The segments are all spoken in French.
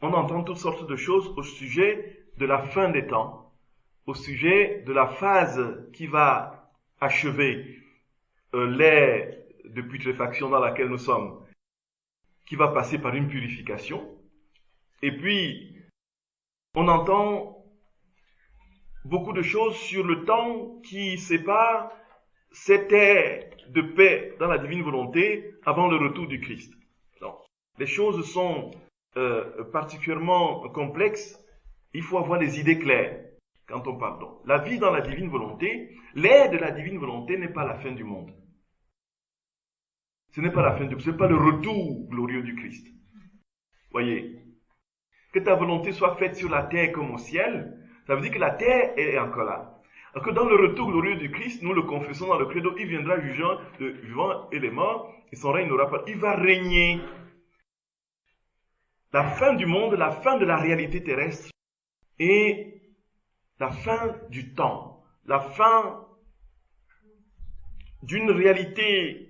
on entend toutes sortes de choses au sujet de la fin des temps, au sujet de la phase qui va achever l'ère de putréfaction dans laquelle nous sommes, qui va passer par une purification. Et puis, on entend beaucoup de choses sur le temps qui sépare cette ère de paix dans la divine volonté avant le retour du Christ. Donc, les choses sont particulièrement complexes. Il faut avoir des idées claires quand on parle. Donc, la vie dans la divine volonté, l'ère de la divine volonté n'est pas la fin du monde. Ce n'est pas la fin du monde, ce n'est pas le retour glorieux du Christ. Voyez, que ta volonté soit faite sur la terre comme au ciel, ça veut dire que la terre est encore là. Alors que dans le retour glorieux du Christ, nous le confessons dans le credo, il viendra jugeant les vivants et les morts, et son règne n'aura pas. Il va régner. La fin du monde, la fin de la réalité terrestre, et la fin du temps, la fin d'une réalité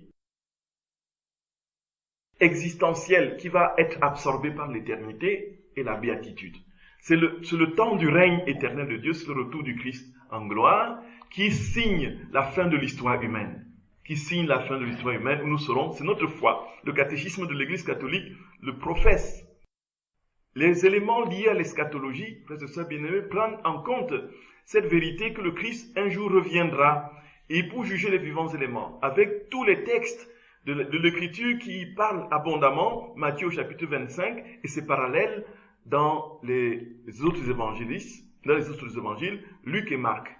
existentielle qui va être absorbée par l'éternité et la béatitude. C'est le temps du règne éternel de Dieu, c'est le retour du Christ en gloire qui signe la fin de l'histoire humaine. Qui signe la fin de l'histoire humaine où nous serons, c'est notre foi. Le catéchisme de l'Église catholique le professe. Les éléments liés à l'eschatologie, frères et sœurs bien-aimés, prennent en compte cette vérité que le Christ un jour reviendra et pour juger les vivants et les morts, avec tous les textes de l'Écriture qui parlent abondamment, Matthieu au chapitre 25, et c'est parallèle dans les autres évangélistes, dans les autres évangiles, Luc et Marc.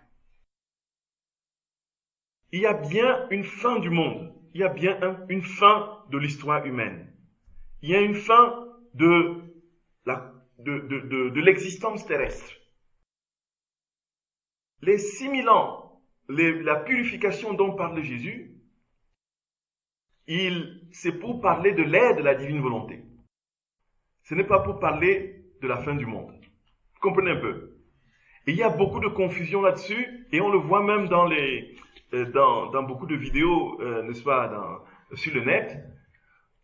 Il y a bien une fin du monde, il y a bien une fin de l'histoire humaine, il y a une fin de l'existence terrestre. Les 6000 ans, la purification dont parle Jésus, c'est pour parler de l'ère de la divine volonté. Ce n'est pas pour parler de la fin du monde. Vous comprenez un peu? Et il y a beaucoup de confusion là-dessus, et on le voit même dans beaucoup de vidéos, n'est-ce pas, sur le net.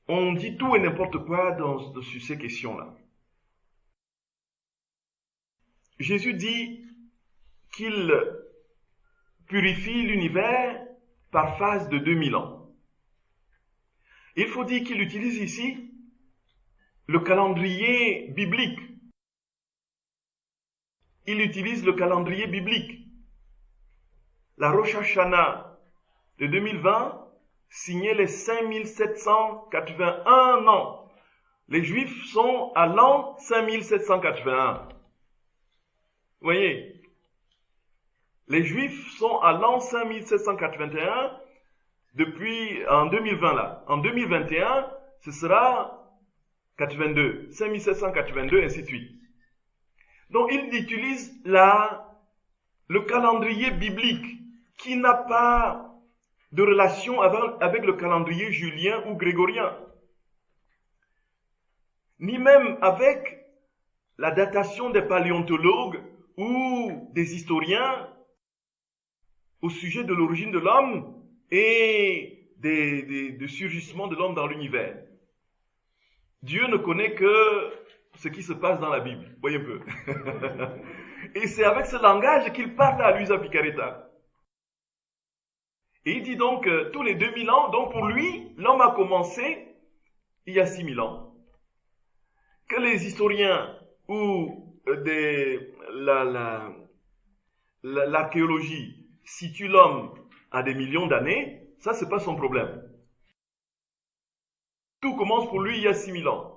On dit tout et n'importe quoi sur ces questions-là. Jésus dit qu'il purifie l'univers par phase de 2000 ans. Il faut dire qu'il utilise ici le calendrier biblique. Il utilise le calendrier biblique. La Rosh Hashanah de 2020 signait les 5781 ans. Les Juifs sont à l'an 5781. Vous voyez? Les Juifs sont à l'an 5781 depuis en 2020 là. En 2021, ce sera 82, 5782, ainsi de suite. Donc il utilise le calendrier biblique qui n'a pas de relation avec le calendrier julien ou grégorien, ni même avec la datation des paléontologues ou des historiens au sujet de l'origine de l'homme et du surgissement de l'homme dans l'univers. Dieu ne connaît que ce qui se passe dans la Bible, voyez un peu. Et c'est avec ce langage qu'il parle à Luisa Picaretta. Et il dit donc tous les 2000 ans, donc pour lui, l'homme a commencé il y a 6000 ans. Que les historiens ou l'archéologie situent l'homme à des millions d'années, ça c'est pas son problème. Tout commence pour lui il y a 6000 ans.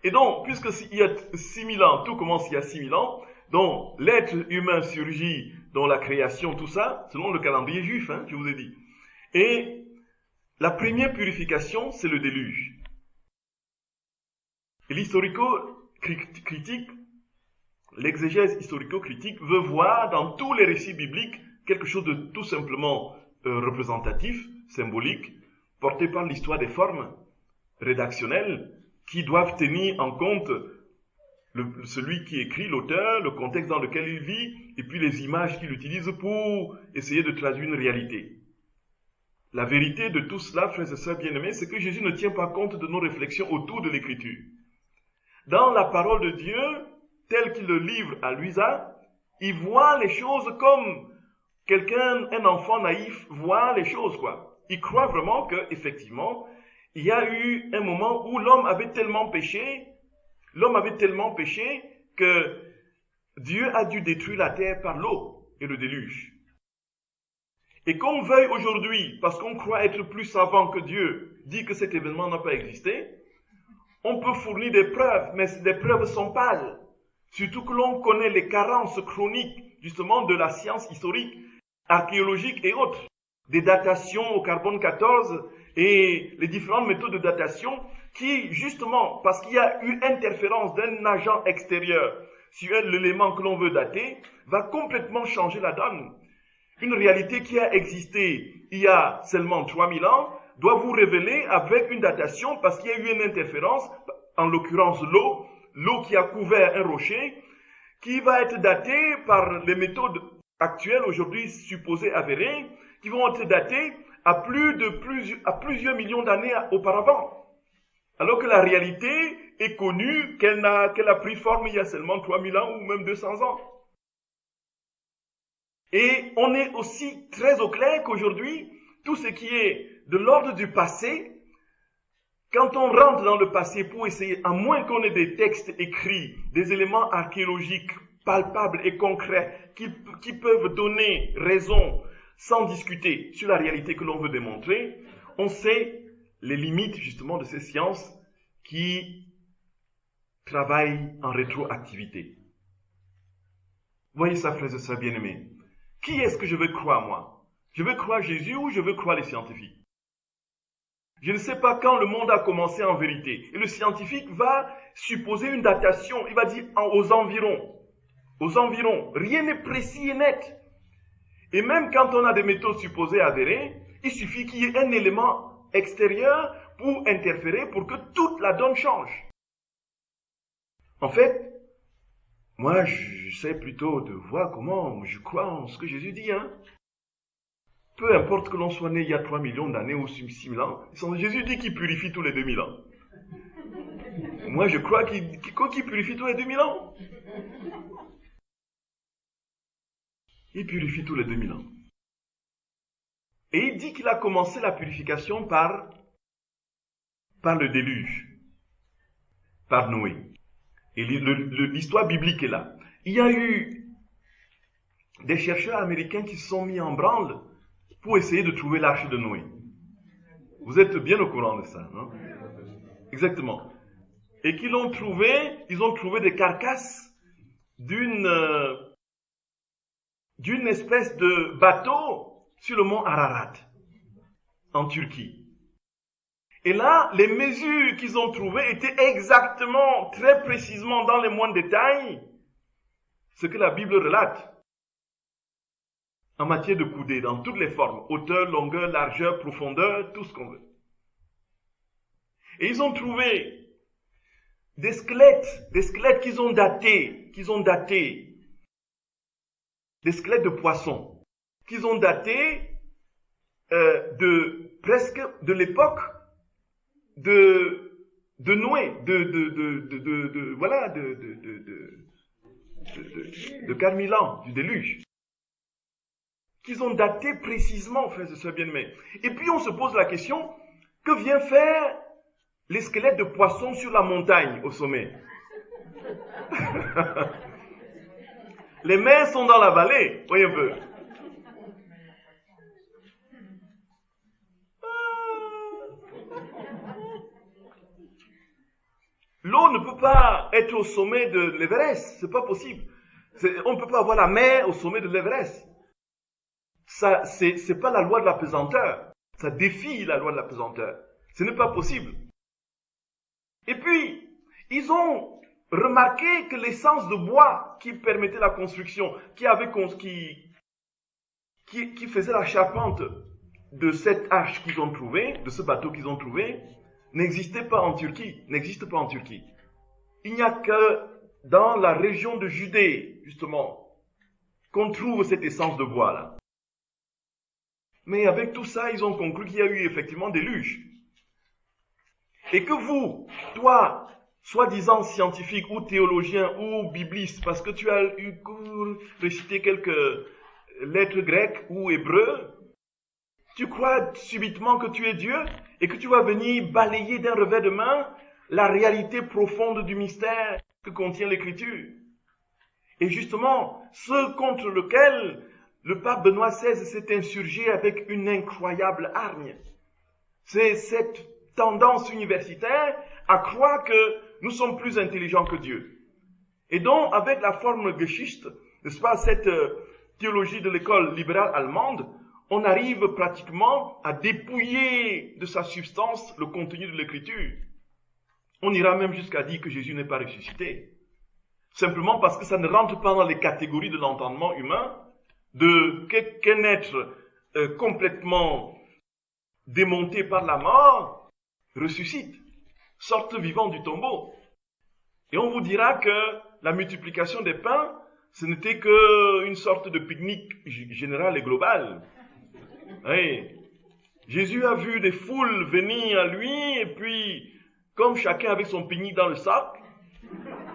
Et donc, puisque il y a 6000 ans, tout commence il y a 6000 ans, donc l'être humain surgit dans la création, tout ça, selon le calendrier juif, je vous ai dit. Et la première purification, c'est le déluge. Et l'historico-critique, l'exégèse historico-critique veut voir dans tous les récits bibliques quelque chose de tout simplement représentatif, symbolique, porté par l'histoire des formes rédactionnelles qui doivent tenir en compte celui qui écrit, l'auteur, le contexte dans lequel il vit, et puis les images qu'il utilise pour essayer de traduire une réalité. La vérité de tout cela, frères et sœurs bien-aimés, c'est que Jésus ne tient pas compte de nos réflexions autour de l'écriture. dans la parole de Dieu, telle qu'il le livre à Luisa, il voit les choses comme quelqu'un, un enfant naïf, voit les choses, quoi. Il croit vraiment que, effectivement, il y a eu un moment où l'homme avait tellement péché que Dieu a dû détruire la terre par l'eau et le déluge. Et qu'on veuille aujourd'hui, parce qu'on croit être plus savant que Dieu, dit que cet événement n'a pas existé, on peut fournir des preuves, mais les preuves sont pâles. Surtout que l'on connaît les carences chroniques, justement, de la science historique, archéologique et autres. Des datations au carbone 14 et les différentes méthodes de datation qui, justement, parce qu'il y a eu interférence d'un agent extérieur sur l'élément que l'on veut dater, va complètement changer la donne. Une réalité qui a existé il y a seulement 3000 ans doit vous révéler avec une datation parce qu'il y a eu une interférence, en l'occurrence l'eau qui a couvert un rocher, qui va être datée par les méthodes actuelles aujourd'hui supposées avérées, qui vont être datées à plusieurs millions d'années auparavant. Alors que la réalité est connue, qu'elle a pris forme il y a seulement 3000 ans ou même 200 ans. Et on est aussi très au clair qu'aujourd'hui, tout ce qui est de l'ordre du passé, quand on rentre dans le passé pour essayer, à moins qu'on ait des textes écrits, des éléments archéologiques palpables et concrets qui peuvent donner raison sans discuter sur la réalité que l'on veut démontrer, on sait les limites justement de ces sciences qui travaillent en rétroactivité. Voyez ça, frères et sœurs bien-aimés. Qui est-ce que je veux croire, moi? Je veux croire Jésus ou je veux croire les scientifiques? Je ne sais pas quand le monde a commencé en vérité. Et le scientifique va supposer une datation. Il va dire aux environs. Aux environs. Rien n'est précis et net. Et même quand on a des méthodes supposées avérées, il suffit qu'il y ait un élément extérieur pour interférer pour que toute la donne change. En fait, moi, j'essaie plutôt de voir comment je crois en ce que Jésus dit. Peu importe que l'on soit né il y a 3 millions d'années ou 6 000 ans, Jésus dit qu'il purifie tous les 2000 ans. Moi, je crois qu'il purifie tous les 2000 ans. Il purifie tous les 2000 ans. Et il dit qu'il a commencé la purification par le déluge, par Noé. Et l'histoire biblique est là. Il y a eu des chercheurs américains qui se sont mis en branle pour essayer de trouver l'arche de Noé. Vous êtes bien au courant de ça, non? Exactement. Et ils ont trouvé des carcasses d'une espèce de bateau sur le mont Ararat, en Turquie. Et là, les mesures qu'ils ont trouvées étaient exactement, très précisément, dans les moindres détails, ce que la Bible relate. En matière de coudées, dans toutes les formes, hauteur, longueur, largeur, profondeur, tout ce qu'on veut. Et ils ont trouvé des squelettes qu'ils ont datés, des squelettes de poissons, qu'ils ont datés presque de l'époque de Noé, de 4000 ans, du déluge. Qu'ils ont daté précisément, frères et sœurs bien-aimés. Et puis on se pose la question, que vient faire les squelettes de poissons sur la montagne au sommet? Les mers sont dans la vallée, voyez un peu. L'eau ne peut pas être au sommet de l'Everest, c'est pas possible. On ne peut pas avoir la mer au sommet de l'Everest. Ça, c'est pas la loi de la pesanteur. Ça défie la loi de la pesanteur. Ce n'est pas possible. Et puis, ils ont remarqué que l'essence de bois qui permettait la construction, qui faisait la charpente de cette arche qu'ils ont trouvée, de ce bateau qu'ils ont trouvé, n'existe pas en Turquie. Il n'y a que dans la région de Judée, justement, qu'on trouve cette essence de bois-là. Mais avec tout ça, ils ont conclu qu'il y a eu effectivement des déluge. Et que toi, soi-disant scientifique ou théologien ou bibliste, parce que tu as eu récité quelques lettres grecques ou hébreux, tu crois subitement que tu es Dieu et que tu vas venir balayer d'un revers de main la réalité profonde du mystère que contient l'Écriture. Et justement, ce contre lequel le pape Benoît XVI s'est insurgé avec une incroyable hargne, c'est cette tendance universitaire à croire que nous sommes plus intelligents que Dieu. Et donc, avec la forme Geschichte, n'est-ce pas, cette théologie de l'école libérale allemande, on arrive pratiquement à dépouiller de sa substance le contenu de l'Écriture. On ira même jusqu'à dire que Jésus n'est pas ressuscité. Simplement parce que ça ne rentre pas dans les catégories de l'entendement humain de qu'un être complètement démonté par la mort ressuscite, sorte vivant du tombeau. Et on vous dira que la multiplication des pains, ce n'était qu'une sorte de pique-nique générale et globale. Oui. Jésus a vu des foules venir à lui, et puis, comme chacun avait son pique-nique dans le sac,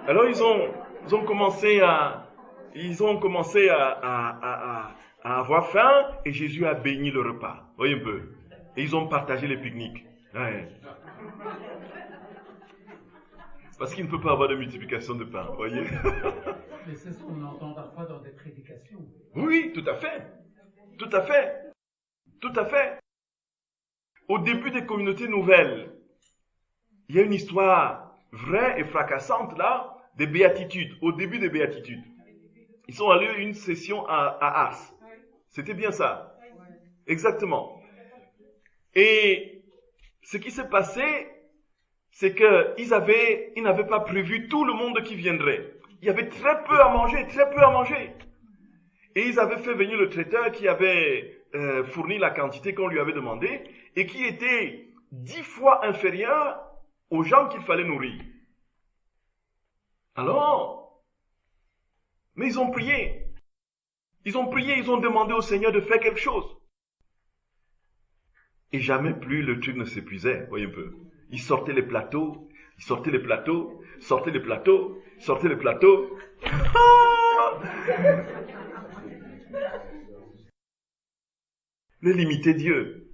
alors ils ont commencé à avoir faim, et Jésus a béni le repas. Voyez un peu. Et ils ont partagé les pique-niques. Ouais. Parce qu'il ne peut pas avoir de multiplication de pain, voyez. Mais c'est ce qu'on entend parfois dans des prédications. Oui, tout à fait. Tout à fait. Tout à fait. Au début des communautés nouvelles, il y a une histoire vraie et fracassante là, des béatitudes, au début des béatitudes. Ils sont allés à une session à Ars. C'était bien ça. Exactement. Et ce qui s'est passé, c'est qu'ils n'avaient pas prévu tout le monde qui viendrait. Il y avait très peu à manger. Et ils avaient fait venir le traiteur qui avait fourni la quantité qu'on lui avait demandé et qui était 10 fois inférieur aux gens qu'il fallait nourrir. Alors, mais ils ont prié. Ils ont demandé au Seigneur de faire quelque chose. Et jamais plus le truc ne s'épuisait, voyez un peu. Ils sortaient les plateaux. Ne limitez Dieu.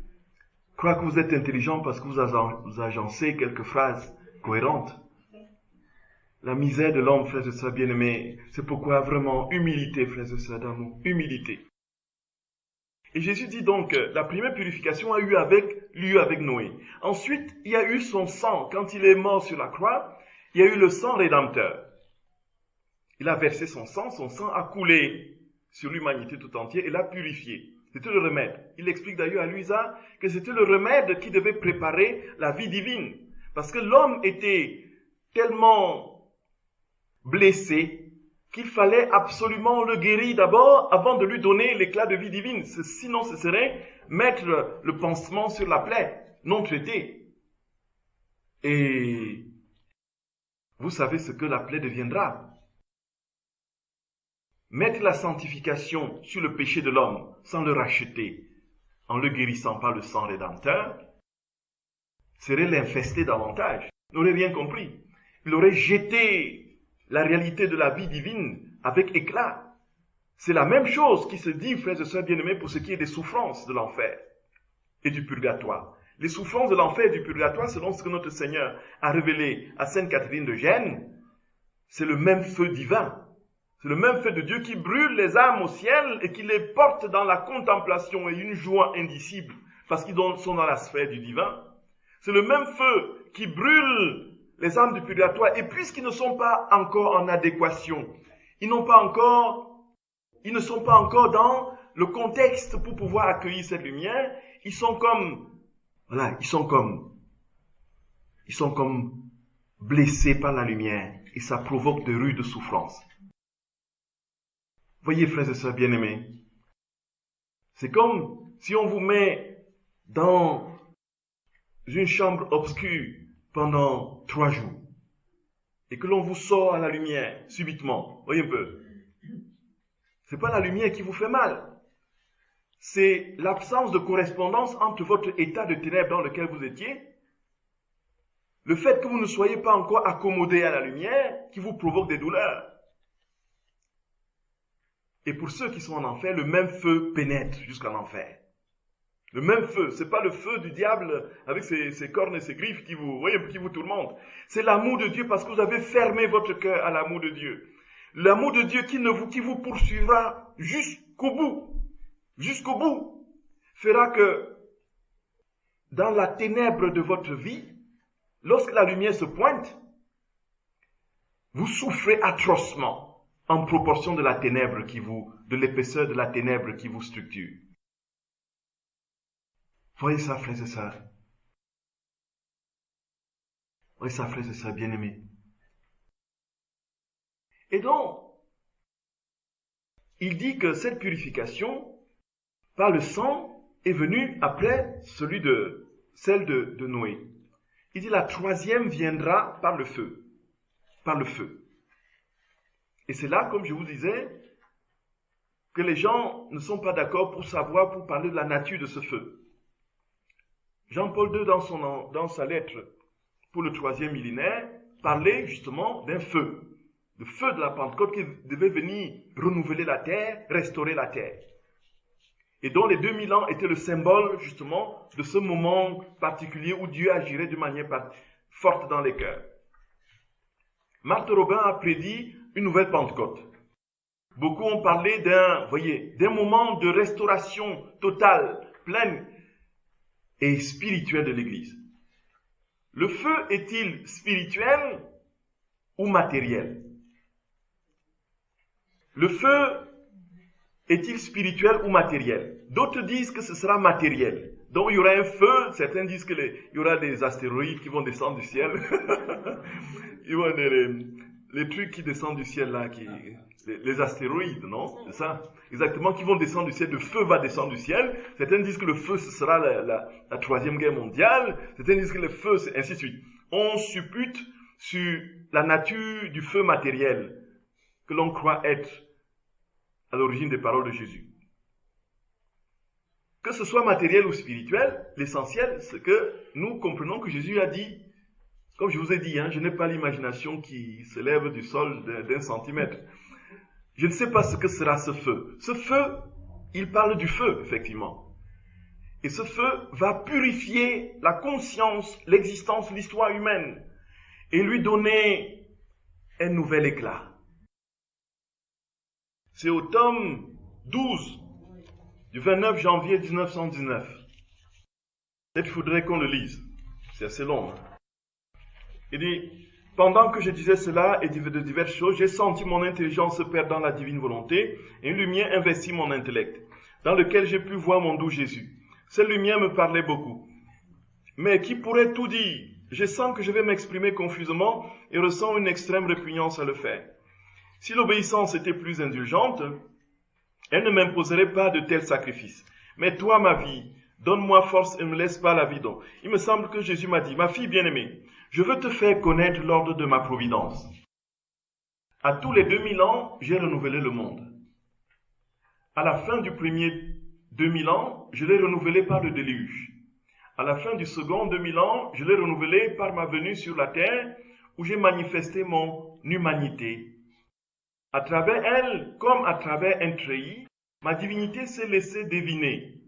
Croyez que vous êtes intelligent parce que vous agencez quelques phrases cohérentes. La misère de l'homme, frères et sœurs bien-aimés, c'est pourquoi vraiment humilité, frères et sœurs d'amour, humilité. Et Jésus dit donc, la première purification a eu lieu avec Noé. Ensuite, il y a eu son sang. Quand il est mort sur la croix, il y a eu le sang rédempteur. Il a versé son sang a coulé sur l'humanité tout entière et l'a purifié. C'était le remède. Il explique d'ailleurs à Luisa que c'était le remède qui devait préparer la vie divine. Parce que l'homme était tellement blessé qu'il fallait absolument le guérir d'abord avant de lui donner l'éclat de vie divine. Sinon, ce serait mettre le pansement sur la plaie, non traitée. Et vous savez ce que la plaie deviendra. Mettre la sanctification sur le péché de l'homme sans le racheter, en le guérissant par le sang rédempteur, serait l'infester davantage. Il n'aurait rien compris. Il aurait jeté la réalité de la vie divine avec éclat. C'est la même chose qui se dit, frères et sœurs bien-aimés, pour ce qui est des souffrances de l'enfer et du purgatoire. Les souffrances de l'enfer et du purgatoire, selon ce que notre Seigneur a révélé à Sainte Catherine de Gênes, c'est le même feu divin. C'est le même feu de Dieu qui brûle les âmes au ciel et qui les porte dans la contemplation et une joie indicible, parce qu'ils sont dans la sphère du divin. C'est le même feu qui brûle les âmes du purgatoire, et puisqu'ils ne sont pas encore en adéquation, ils ne sont pas encore dans le contexte pour pouvoir accueillir cette lumière, ils sont comme blessés par la lumière, et ça provoque de rudes souffrances. Voyez, frères et sœurs bien-aimés, c'est comme si on vous met dans une chambre obscure pendant 3 jours, et que l'on vous sort à la lumière subitement. Voyez un peu. C'est pas la lumière qui vous fait mal. C'est l'absence de correspondance entre votre état de ténèbres dans lequel vous étiez, le fait que vous ne soyez pas encore accommodé à la lumière qui vous provoque des douleurs. Et pour ceux qui sont en enfer, le même feu pénètre jusqu'en enfer. Le même feu, c'est pas le feu du diable avec ses cornes et ses griffes qui vous tourmentent. C'est l'amour de Dieu parce que vous avez fermé votre cœur à l'amour de Dieu. L'amour de Dieu qui vous poursuivra jusqu'au bout, fera que dans la ténèbre de votre vie, lorsque la lumière se pointe, vous souffrez atrocement en proportion de la ténèbre de l'épaisseur de la ténèbre qui vous structure. Voyez ça, frères et sœurs. Voyez ça, frères et sœurs bien-aimés. Et donc, il dit que cette purification, par le sang, est venue après celle de Noé. Il dit la troisième viendra par le feu. Par le feu. Et c'est là, comme je vous disais, que les gens ne sont pas d'accord pour parler de la nature de ce feu. Jean-Paul II, dans sa lettre pour le 3e millénaire, parlait justement d'un feu. Le feu de la Pentecôte qui devait venir renouveler la terre, restaurer la terre. Et dont les 2000 ans étaient le symbole justement de ce moment particulier où Dieu agirait de manière forte dans les cœurs. Marthe Robin a prédit une nouvelle Pentecôte. Beaucoup ont parlé d'un moment de restauration totale, pleine et spirituelle de l'Église. Le feu est-il spirituel ou matériel? Le feu est-il spirituel ou matériel? D'autres disent que ce sera matériel. Donc il y aura un feu, certains disent qu'il y aura des astéroïdes qui vont descendre du ciel. Il y aura les trucs qui descendent du ciel là, les astéroïdes, non? C'est ça? Exactement, qui vont descendre du ciel, le feu va descendre du ciel. Certains disent que le feu, ce sera la Troisième Guerre mondiale. Certains disent que le feu, c'est ainsi de suite. On suppute sur la nature du feu matériel que l'on croit être à l'origine des paroles de Jésus. Que ce soit matériel ou spirituel, l'essentiel, c'est que nous comprenons que Jésus a dit, comme je vous ai dit, je n'ai pas l'imagination qui s'élève du sol d'1 centimètre. Je ne sais pas ce que sera ce feu. Ce feu, il parle du feu, effectivement. Et ce feu va purifier la conscience, l'existence, l'histoire humaine et lui donner un nouvel éclat. C'est au tome 12 du 29 janvier 1919. Peut-être qu'il faudrait qu'on le lise. C'est assez long. Il dit, pendant que je disais cela et de diverses choses, j'ai senti mon intelligence se perdre dans la divine volonté et une lumière investit mon intellect, dans lequel j'ai pu voir mon doux Jésus. Cette lumière me parlait beaucoup. Mais qui pourrait tout dire? Je sens que je vais m'exprimer confusément et ressens une extrême répugnance à le faire. Si l'obéissance était plus indulgente, elle ne m'imposerait pas de tels sacrifices. Mais toi, ma vie, donne-moi force et ne me laisse pas la vie donc. Il me semble que Jésus m'a dit, ma fille bien-aimée, je veux te faire connaître l'ordre de ma providence. À tous les 2000 ans, j'ai renouvelé le monde. À la fin du premier 2000 ans, je l'ai renouvelé par le déluge. À la fin du second 2000 ans, je l'ai renouvelé par ma venue sur la terre où j'ai manifesté mon humanité. À travers elle, comme à travers un treillis, ma divinité s'est laissée deviner.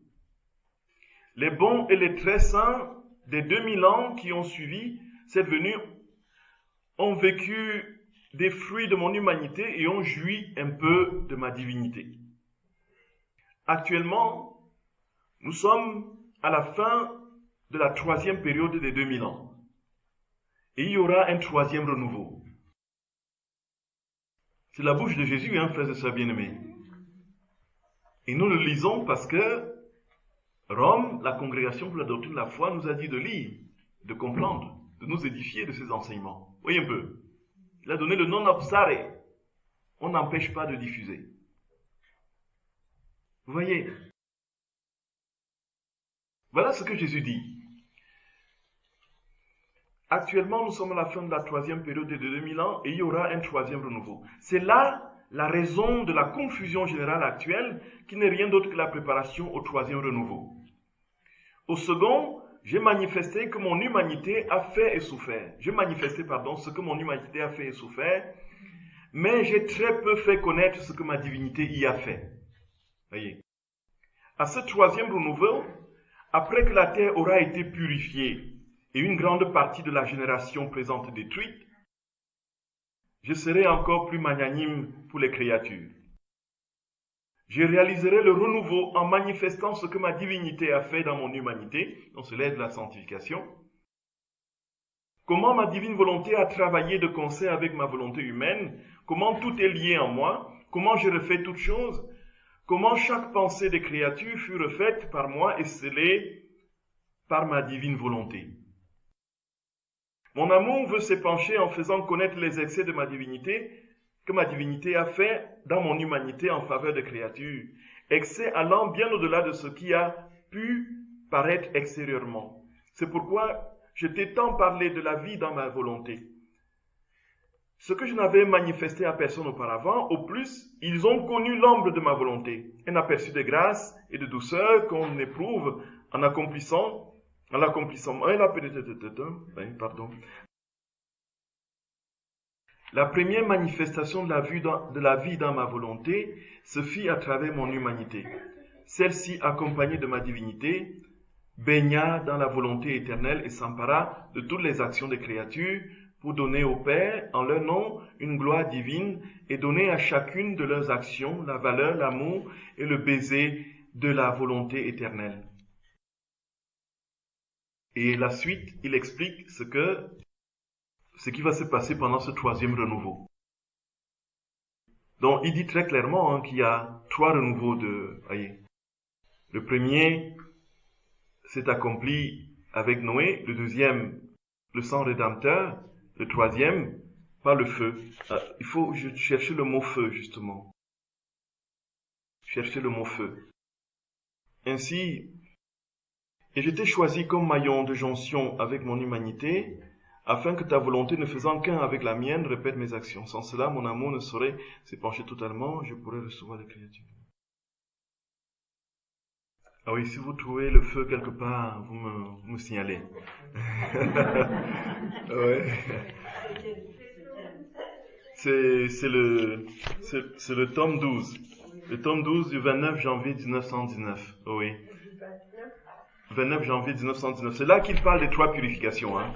Les bons et les très saints des 2000 ans qui ont suivi cette venue ont vécu des fruits de mon humanité et ont joui un peu de ma divinité. Actuellement, nous sommes à la fin de la 3e période des 2000 ans. Et il y aura un 3e renouveau. C'est la bouche de Jésus, frères et sœurs bien-aimés. Et nous le lisons parce que Rome, la congrégation pour la doctrine de la foi, nous a dit de lire, de comprendre, de nous édifier de ses enseignements. Voyez un peu. Il a donné le non obsare. On n'empêche pas de diffuser. Vous voyez. Voilà ce que Jésus dit. Actuellement, nous sommes à la fin de la 3e période de 2000 ans et il y aura un 3e renouveau. C'est là la raison de la confusion générale actuelle qui n'est rien d'autre que la préparation au 3e renouveau. Au second, j'ai manifesté que mon humanité a fait et souffert. J'ai manifesté, pardon, ce que mon humanité a fait et souffert, mais j'ai très peu fait connaître ce que ma divinité y a fait. Voyez. À ce troisième renouveau, après que la terre aura été purifiée et une grande partie de la génération présente détruite, je serai encore plus magnanime pour les créatures. Je réaliserai le renouveau en manifestant ce que ma divinité a fait dans mon humanité, donc cela est de la sanctification. Comment ma divine volonté a travaillé de concert avec ma volonté humaine, comment tout est lié en moi, comment je refais toutes choses, comment chaque pensée des créatures fut refaite par moi et scellée par ma divine volonté. Mon amour veut s'épancher en faisant connaître les excès de ma divinité, que ma divinité a fait dans mon humanité en faveur des créatures, excès allant bien au-delà de ce qui a pu paraître extérieurement. C'est pourquoi je t'ai tant parlé de la vie dans ma volonté. Ce que je n'avais manifesté à personne auparavant, au plus, ils ont connu l'ombre de ma volonté, un aperçu de grâce et de douceur qu'on éprouve en l'accomplissement. La première manifestation de la vie dans ma volonté se fit à travers mon humanité. Celle-ci, accompagnée de ma divinité, baigna dans la volonté éternelle et s'empara de toutes les actions des créatures pour donner au Père, en leur nom, une gloire divine et donner à chacune de leurs actions la valeur, l'amour et le baiser de la volonté éternelle. Et la suite, il explique ce qui va se passer pendant ce troisième renouveau. Donc, il dit très clairement qu'il y a trois renouveaux voyez. Le premier s'est accompli avec Noé, le deuxième, le sang rédempteur, le troisième, par le feu. Il faut chercher le mot feu, justement. Chercher le mot feu. Ainsi, et je t'ai choisi comme maillon de jonction avec mon humanité, afin que ta volonté, ne faisant qu'un avec la mienne, répète mes actions. Sans cela, mon amour ne saurait s'épancher totalement, je pourrais recevoir les créatures. Ah oui, si vous trouvez le feu quelque part, vous me signalez. Ouais. C'est le tome 12. Le tome 12 du 29 janvier 1919. Oui. 29 janvier 1919. C'est là qu'il parle des trois purifications. Là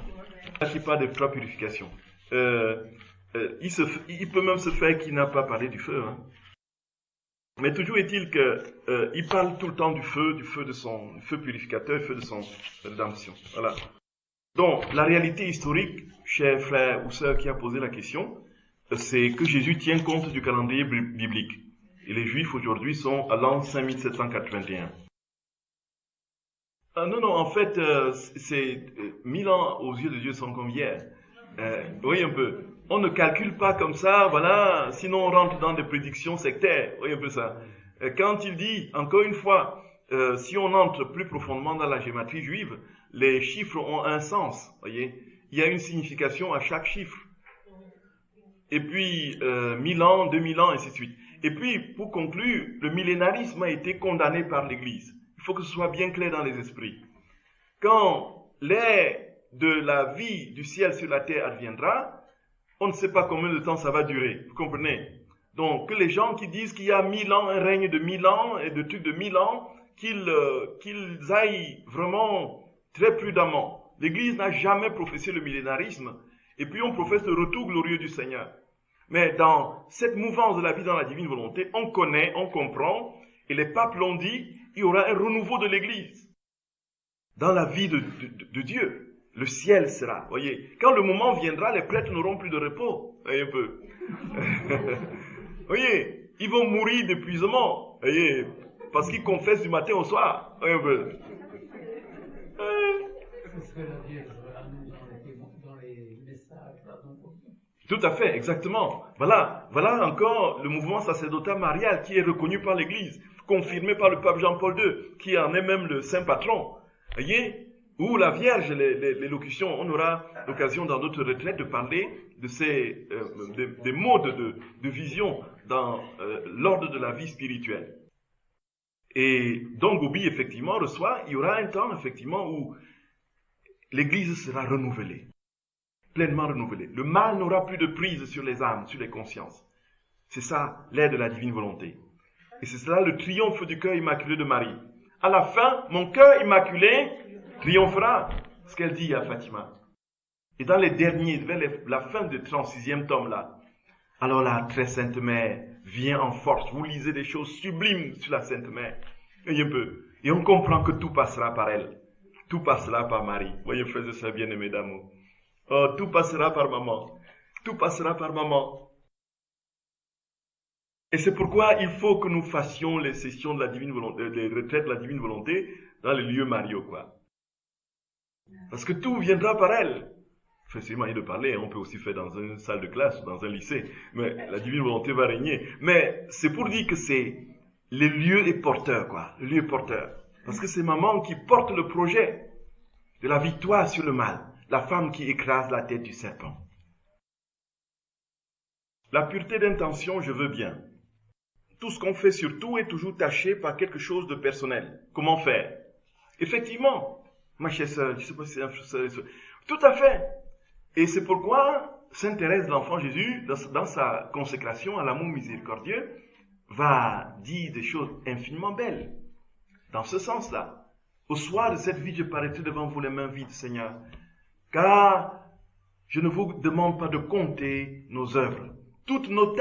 qu'il parle des trois purifications. Il peut même se faire qu'il n'a pas parlé du feu. Mais toujours est-il qu'il parle tout le temps du feu de son feu purificateur, du feu de son rédemption. Voilà. Donc, la réalité historique, cher frère ou sœur qui a posé la question, c'est que Jésus tient compte du calendrier biblique. Et les Juifs aujourd'hui sont à l'an 5781. Non, en fait, c'est 1000 ans aux yeux de Dieu sont comme hier. Oui, un peu. On ne calcule pas comme ça, voilà, sinon on rentre dans des prédictions sectaires. Oui, un peu ça. Quand il dit, encore une fois, si on entre plus profondément dans la gématrie juive, les chiffres ont un sens, voyez. Il y a une signification à chaque chiffre. Et puis, 1000 ans, 2000 ans, ainsi de suite. Et puis, pour conclure, le millénarisme a été condamné par l'Église. Il faut que ce soit bien clair dans les esprits. Quand l'ère de la vie du ciel sur la terre adviendra, on ne sait pas combien de temps ça va durer. Vous comprenez? Donc, que les gens qui disent qu'il y a 1000 ans, un règne de 1000 ans et de trucs de 1000 ans, qu'ils aillent vraiment très prudemment. L'Église n'a jamais professé le millénarisme. Et puis, on professe le retour glorieux du Seigneur. Mais dans cette mouvance de la vie dans la divine volonté, on connaît, on comprend, et les papes l'ont dit, il y aura un renouveau de l'Église. Dans la vie de Dieu, le ciel sera, voyez. Quand le moment viendra, les prêtres n'auront plus de repos, voyez un peu. Voyez, ils vont mourir d'épuisement, voyez, parce qu'ils confessent du matin au soir, voyez un peu. C'est ce que la Vierge annonce dans les messages. Tout à fait, exactement. Voilà encore le mouvement sacerdotal marial qui est reconnu par l'Église, confirmé par le pape Jean-Paul II, qui en est même le saint patron. Voyez, où la Vierge, l'élocution, on aura l'occasion dans d'autres retraites de parler de ces des modes de vision dans l'ordre de la vie spirituelle. Et donc Gobi, effectivement, il y aura un temps, effectivement, où l'Église sera renouvelée, pleinement renouvelée. Le mal n'aura plus de prise sur les âmes, sur les consciences. C'est ça, l'aide de la divine volonté. Et c'est cela le triomphe du cœur immaculé de Marie. À la fin, mon cœur immaculé triomphera, ce qu'elle dit à Fatima. Et dans les derniers, vers la fin du 36e tome là, alors la très sainte mère vient en force. Vous lisez des choses sublimes sur la sainte mère. Voyez un peu. Et on comprend que tout passera par elle. Tout passera par Marie. Voyez, frères et sœurs bien-aimés d'amour. Oh, tout passera par maman. Tout passera par maman. Et c'est pourquoi il faut que nous fassions les sessions de la divine volonté, les retraites de la divine volonté dans les lieux mariaux, quoi. Parce que tout viendra par elle. C'est moyen de parler, on peut aussi faire dans une salle de classe ou dans un lycée, mais la divine volonté va régner. Mais c'est pour dire que c'est le lieu est porteur, quoi. Le lieu est porteur. Parce que c'est maman qui porte le projet de la victoire sur le mal. La femme qui écrase la tête du serpent. La pureté d'intention, je veux bien. Tout ce qu'on fait surtout est toujours taché par quelque chose de personnel. Comment faire? Effectivement, ma chère sœur, je ne sais pas si c'est tout à fait. Et c'est pourquoi Sainte Thérèse de l'Enfant Jésus, dans sa consécration à l'amour miséricordieux, va dire des choses infiniment belles. Dans ce sens-là, au soir de cette vie, je paraîtrai devant vous les mains vides, Seigneur, car je ne vous demande pas de compter nos œuvres. Toutes nos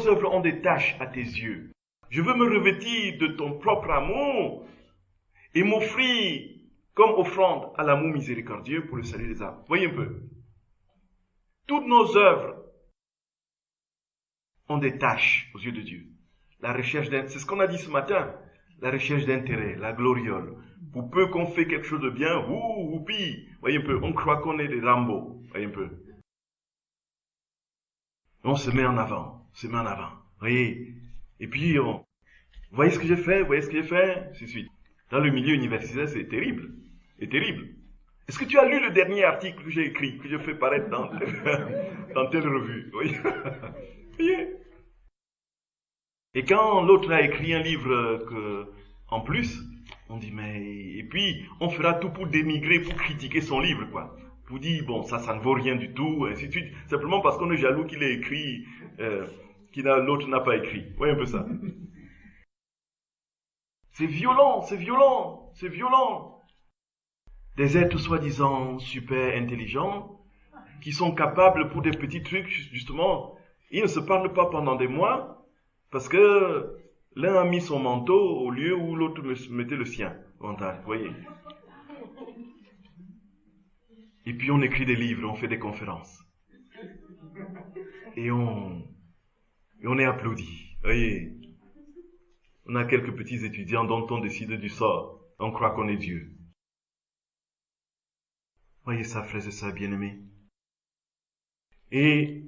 œuvres ont des tâches à tes yeux. Je veux me revêtir de ton propre amour et m'offrir comme offrande à l'amour miséricordieux pour le salut des âmes. Voyez un peu. Toutes nos œuvres ont des tâches aux yeux de Dieu. La recherche d'intérêt, c'est ce qu'on a dit ce matin, la recherche d'intérêt, la gloriole. Pour peu qu'on fait quelque chose de bien, oupi, voyez un peu, on croit qu'on est des Rambo, voyez un peu. On se met en avant, voyez. Et puis, vous voyez ce que j'ai fait, ainsi de suite. Dans le milieu universitaire, c'est terrible. C'est terrible. Est-ce que tu as lu le dernier article que j'ai écrit, que je fais paraître dans telle revue? Oui. Voyez. Et quand l'autre a écrit un livre en plus, on dit mais... Et puis, on fera tout pour dénigrer, pour critiquer son livre, quoi. Pour dire, bon, ça ne vaut rien du tout, ainsi de suite. Simplement parce qu'on est jaloux qu'il ait écrit, l'autre n'a pas écrit. Vous voyez un peu ça. C'est violent. Des êtres soi-disant super intelligents, qui sont capables pour des petits trucs, justement, ils ne se parlent pas pendant des mois, parce que l'un a mis son manteau au lieu où l'autre mettait le sien. Vous voyez. Et puis on écrit des livres, on fait des conférences. Et on est applaudi. Vous voyez. On a quelques petits étudiants dont on décide du sort. On croit qu'on est Dieu. Voyez ça, frères et sœurs bien-aimés. Et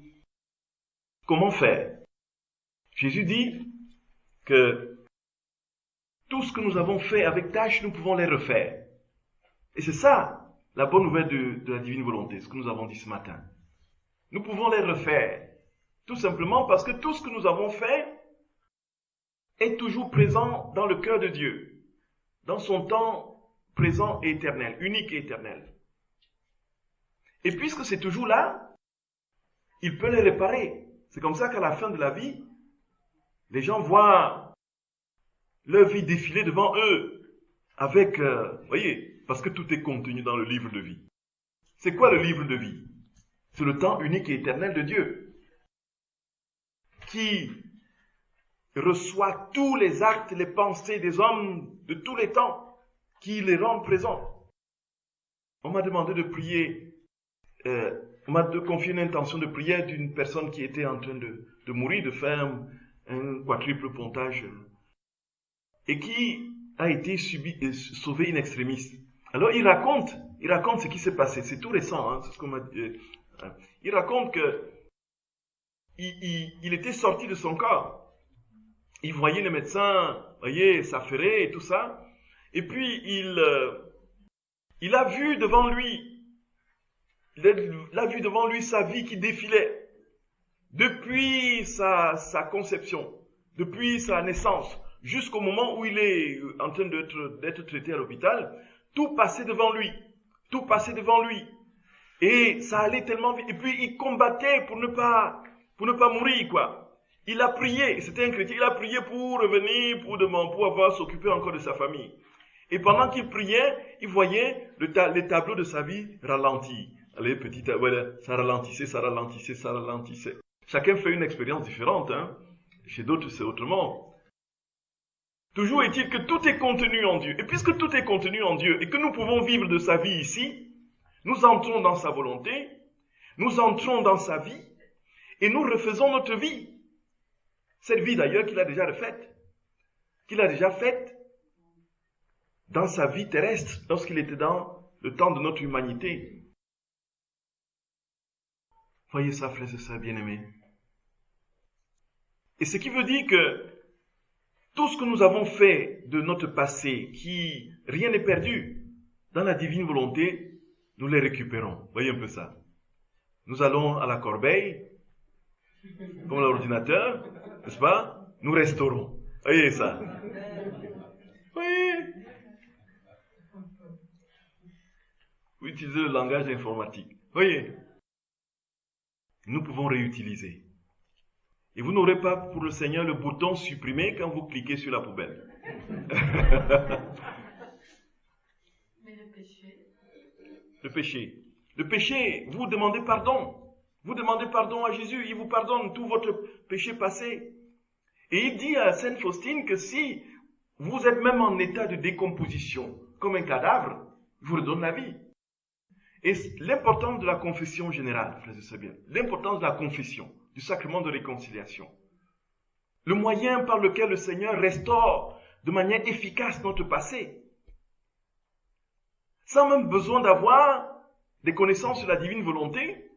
comment faire? Jésus dit que tout ce que nous avons fait avec tâche, nous pouvons les refaire. Et c'est ça, la bonne nouvelle de la divine volonté, ce que nous avons dit ce matin. Nous pouvons les refaire. Tout simplement parce que tout ce que nous avons fait est toujours présent dans le cœur de Dieu, dans son temps présent et éternel, unique et éternel. Et puisque c'est toujours là, il peut les réparer. C'est comme ça qu'à la fin de la vie, les gens voient leur vie défiler devant eux, avec, voyez, parce que tout est contenu dans le livre de vie. C'est quoi le livre de vie? C'est le temps unique et éternel de Dieu, qui reçoit tous les actes, les pensées des hommes de tous les temps, qui les rendent présents. On m'a demandé de prier, on m'a confié une intention de prière d'une personne qui était en train de mourir, de faire un quadruple pontage, et qui a été sauvé in extremis. Alors il raconte ce qui s'est passé, c'est tout récent, hein, c'est ce qu'on m'a dit. Il raconte que il était sorti de son corps. Il voyait le médecin, voyez, s'affairer et tout ça. Et puis, il a vu devant lui, sa vie qui défilait. Depuis sa conception, depuis sa naissance, jusqu'au moment où il est en train d'être traité à l'hôpital. Tout passait devant lui. Tout passait devant lui. Et ça allait tellement vite. Et puis il combattait pour ne pas mourir, quoi. Il a prié, c'était un chrétien, il a prié pour revenir, pour avoir s'occuper encore de sa famille. Et pendant qu'il priait, il voyait les tableaux de sa vie ralentir. Allez, voilà, ça ralentissait, ça ralentissait, ça ralentissait. Chacun fait une expérience différente, hein. Chez d'autres, c'est autrement. Toujours est-il que tout est contenu en Dieu. Et puisque tout est contenu en Dieu et que nous pouvons vivre de sa vie ici, nous entrons dans sa volonté, nous entrons dans sa vie et nous refaisons notre vie. Cette vie d'ailleurs qu'il a déjà refaite, dans sa vie terrestre, lorsqu'il était dans le temps de notre humanité. Voyez ça, frères et sœurs bien-aimés. Et ce qui veut dire que tout ce que nous avons fait de notre passé, rien n'est perdu, dans la divine volonté, nous les récupérons. Voyez un peu ça. Nous allons à la corbeille, comme l'ordinateur, n'est-ce pas? Nous restaurons. Voyez ça. Oui. Vous utilisez le langage informatique. Voyez. Nous pouvons réutiliser. Et vous n'aurez pas pour le Seigneur le bouton supprimer quand vous cliquez sur la poubelle. Mais le péché. Le péché, vous demandez pardon. Vous demandez pardon à Jésus, il vous pardonne tout votre péché passé. Et il dit à Sainte Faustine que si vous êtes même en état de décomposition, comme un cadavre, il vous redonne la vie. Et l'importance de la confession générale, frères et sœurs bien, l'importance de la confession, du sacrement de réconciliation. Le moyen par lequel le Seigneur restaure de manière efficace notre passé. Sans même besoin d'avoir des connaissances sur la divine volonté,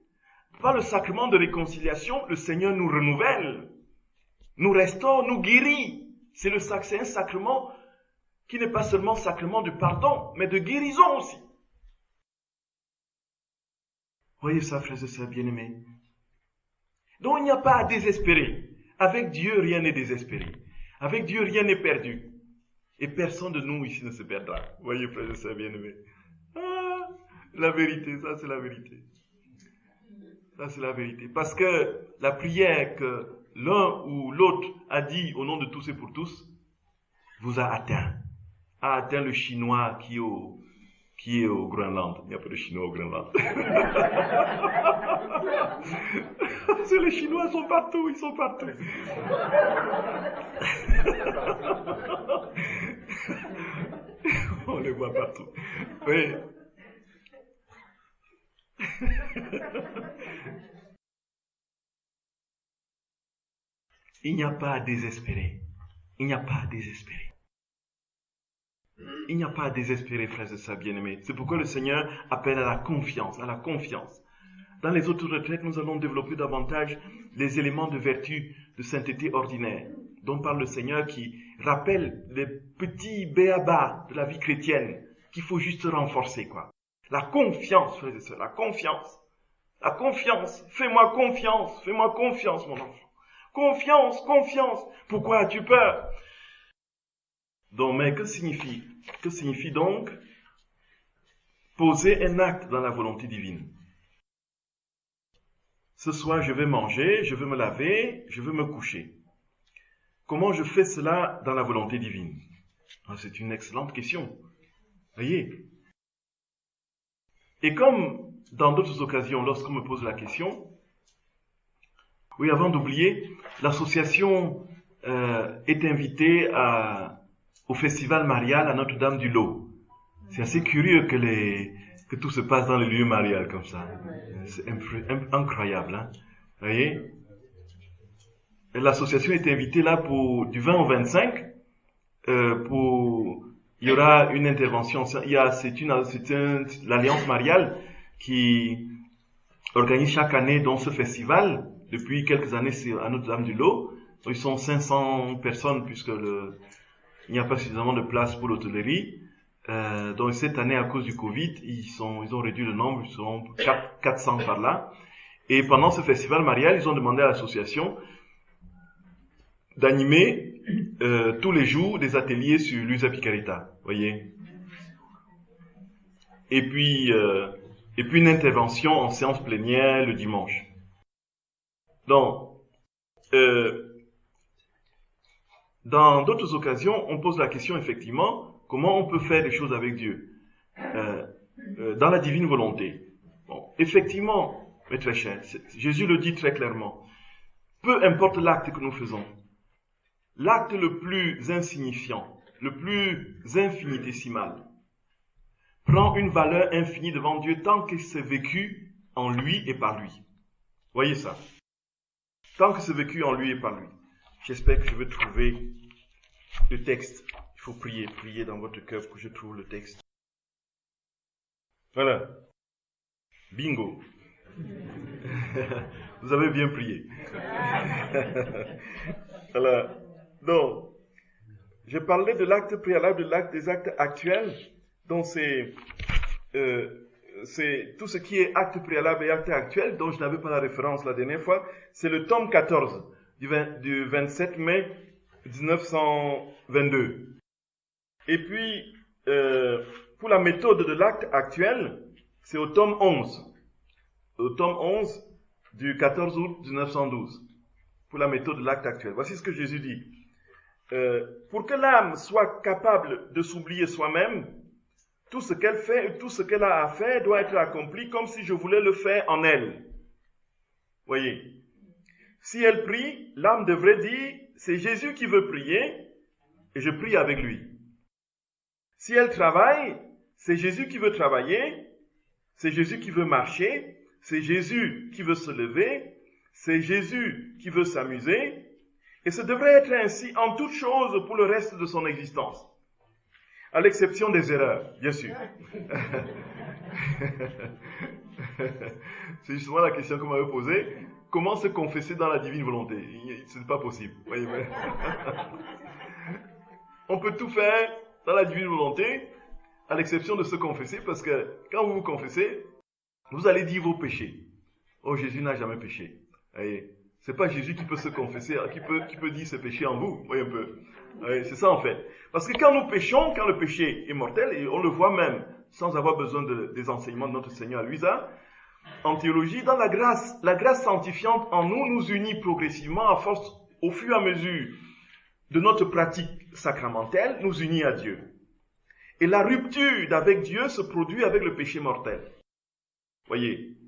par le sacrement de réconciliation, le Seigneur nous renouvelle, nous restaure, nous guérit. C'est un sacrement qui n'est pas seulement sacrement de pardon, mais de guérison aussi. Voyez ça, frères et sœurs bien-aimés. Donc il n'y a pas à désespérer. Avec Dieu, rien n'est désespéré. Avec Dieu, rien n'est perdu. Et personne de nous ici ne se perdra. Voyez, frères et sœurs bien-aimés. Ah, la vérité, ça c'est la vérité. Ça c'est la vérité. Parce que la prière que l'un ou l'autre a dit au nom de tous et pour tous, vous a atteint le Chinois qui est au Groenland. Il n'y a pas de Chinois au Groenland. Les Chinois sont partout, ils sont partout. On les voit partout. Oui. Il n'y a pas à désespérer. Il n'y a pas à désespérer. Il n'y a pas à désespérer, frères et sœurs bien-aimés. C'est pourquoi le Seigneur appelle à la confiance, à la confiance. Dans les autres retraites, nous allons développer davantage les éléments de vertu, de sainteté ordinaire, dont parle le Seigneur qui rappelle les petits béabas de la vie chrétienne qu'il faut juste renforcer, quoi. La confiance, frères et sœurs, la confiance. La confiance. Fais-moi confiance, mon enfant. Confiance, confiance. Pourquoi as-tu peur? Donc, mais que signifie donc poser un acte dans la volonté divine? Ce soir, je vais manger, je vais me laver, je vais me coucher. Comment je fais cela dans la volonté divine? C'est une excellente question. Voyez? Et comme dans d'autres occasions, lorsqu'on me pose la question, oui, avant d'oublier, l'association est invitée au festival marial à Notre-Dame du Lot. C'est assez curieux que tout se passe dans les lieux mariales comme ça. C'est incroyable, hein. Vous voyez? Et l'association est invitée là du 20 au 25 il y aura une intervention. C'est l'Alliance mariale qui organise chaque année dans ce festival. Depuis quelques années, c'est à Notre-Dame du Lot. Ils sont 500 personnes puisque il n'y a pas suffisamment de place pour l'hôtellerie. Donc cette année, à cause du Covid, ils ont réduit le nombre, ils sont 400 par là. Et pendant ce festival marial, ils ont demandé à l'association d'animer tous les jours des ateliers sur l'Usa Picarita. Voyez. et puis une intervention en séance plénière le dimanche. Donc, dans d'autres occasions, on pose la question effectivement, comment on peut faire des choses avec Dieu dans la divine volonté. Bon, effectivement, mes très chers, Jésus le dit très clairement, peu importe l'acte que nous faisons, l'acte le plus insignifiant, le plus infinitésimal, prend une valeur infinie devant Dieu tant que c'est vécu en lui et par lui. Voyez ça. Tant que c'est vécu en lui et par lui. J'espère que je vais trouver le texte. Il faut prier dans votre cœur pour que je trouve le texte. Voilà. Bingo. Vous avez bien prié. Voilà. Donc, je parlais de l'acte préalable, des actes actuels. Donc, c'est tout ce qui est acte préalable et acte actuel, dont je n'avais pas la référence la dernière fois. C'est le tome 14 du 27 mai 1922. Et puis, pour la méthode de l'acte actuel, c'est au tome 11. Au tome 11 du 14 août 1912. Pour la méthode de l'acte actuel. Voici ce que Jésus dit. Pour que l'âme soit capable de s'oublier soi-même, tout ce qu'elle fait et tout ce qu'elle a à faire doit être accompli comme si je voulais le faire en elle. Voyez. Si elle prie, l'âme devrait dire, c'est Jésus qui veut prier et je prie avec lui. Si elle travaille, c'est Jésus qui veut travailler, c'est Jésus qui veut marcher, c'est Jésus qui veut se lever, c'est Jésus qui veut s'amuser, et ce devrait être ainsi en toute chose pour le reste de son existence. À l'exception des erreurs, bien sûr. C'est justement la question qu'on m'avait posée. Comment se confesser dans la divine volonté? Ce n'est pas possible. Voyez. On peut tout faire dans la divine volonté, à l'exception de se confesser, parce que quand vous vous confessez, vous allez dire vos péchés. Oh, Jésus n'a jamais péché. Voyez. C'est pas Jésus qui peut se confesser, qui peut dire ses péchés en vous. Voyez un peu. C'est ça en fait. Parce que quand nous péchons, quand le péché est mortel, et on le voit même sans avoir besoin des enseignements de notre Seigneur Luisa, en théologie, dans la grâce sanctifiante en nous nous unit progressivement à force, au fur et à mesure de notre pratique sacramentelle, nous unit à Dieu. Et la rupture avec Dieu se produit avec le péché mortel. Voyez.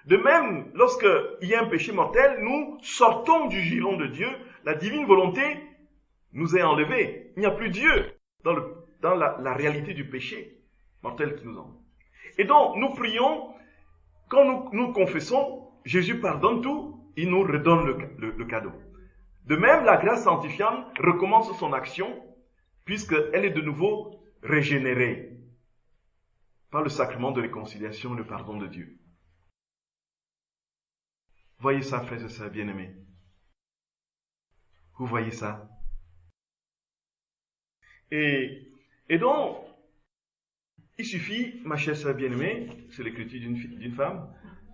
De même, lorsqu'il y a un péché mortel, nous sortons du giron de Dieu, la divine volonté nous est enlevée. Il n'y a plus Dieu dans la réalité du péché mortel qui nous enlève. Et donc, nous prions, quand nous confessons, Jésus pardonne tout, il nous redonne le cadeau. De même, la grâce sanctifiante recommence son action, puisqu'elle est de nouveau régénérée par le sacrement de réconciliation, le pardon de Dieu. Voyez ça, frères et sœurs bien-aimés. Vous voyez ça? Et donc, il suffit, ma chère sœur bien-aimée, c'est l'écriture d'une femme,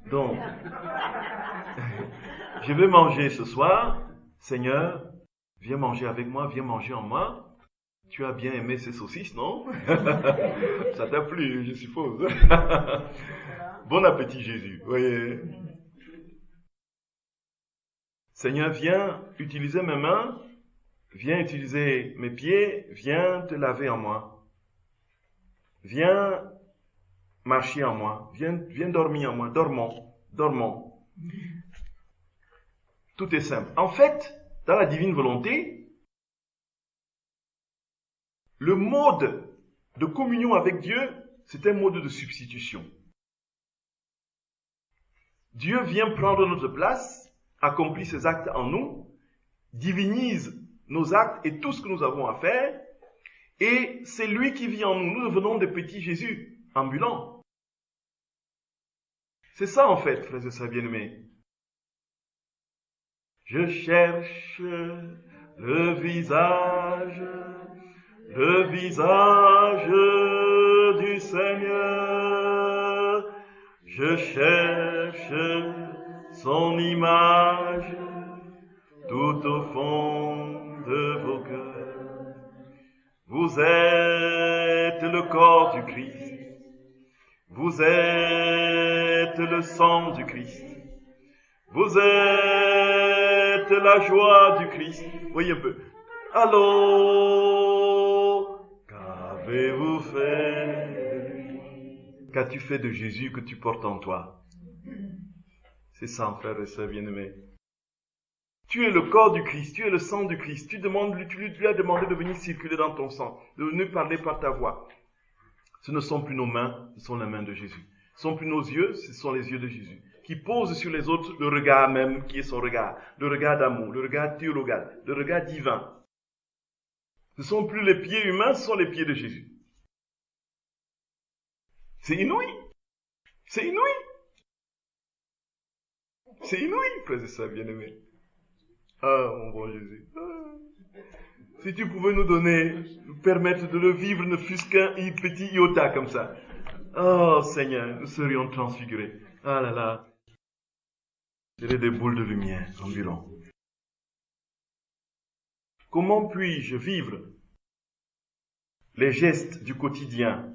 donc, je vais manger ce soir, Seigneur, viens manger avec moi, viens manger en moi. Tu as bien aimé ces saucisses, non? Ça t'a plu, je suppose. Bon appétit, Jésus. Voyez. Seigneur, viens utiliser mes mains, viens utiliser mes pieds, viens te laver en moi. Viens marcher en moi, viens dormir en moi, dormons. Tout est simple. En fait, dans la divine volonté, le mode de communion avec Dieu, c'est un mode de substitution. Dieu vient prendre notre place, accomplit ses actes en nous, divinise nos actes et tout ce que nous avons à faire, et c'est lui qui vit en nous. Nous devenons des petits Jésus ambulants. C'est ça en fait, frères et sœurs bien-aimés. Je cherche le visage du Seigneur. Je cherche son image tout au fond de vos cœurs. Vous êtes le corps du Christ, Vous êtes le sang du Christ. Vous êtes la joie du Christ. Voyez un peu. Allô, qu'avez-vous fait? Qu'as-tu fait de Jésus que tu portes en toi? C'est ça, frères et sœurs bien-aimés. Tu es le corps du Christ, tu es le sang du Christ. Tu lui as demandé de venir circuler dans ton sang, de venir parler par ta voix. Ce ne sont plus nos mains, ce sont les mains de Jésus. Ce ne sont plus nos yeux, ce sont les yeux de Jésus, qui posent sur les autres le regard même qui est son regard, le regard d'amour, le regard théologal, le regard divin. Ce ne sont plus les pieds humains, ce sont les pieds de Jésus. C'est inouï. C'est inouï. C'est inouï, frères et sœurs bien-aimés. Ah, mon bon Jésus. Ah. Si tu pouvais nous permettre de le vivre, ne fût-ce qu'un petit iota comme ça. Oh Seigneur, nous serions transfigurés. Ah là là. Il y a des boules de lumière environ. Comment puis-je vivre les gestes du quotidien?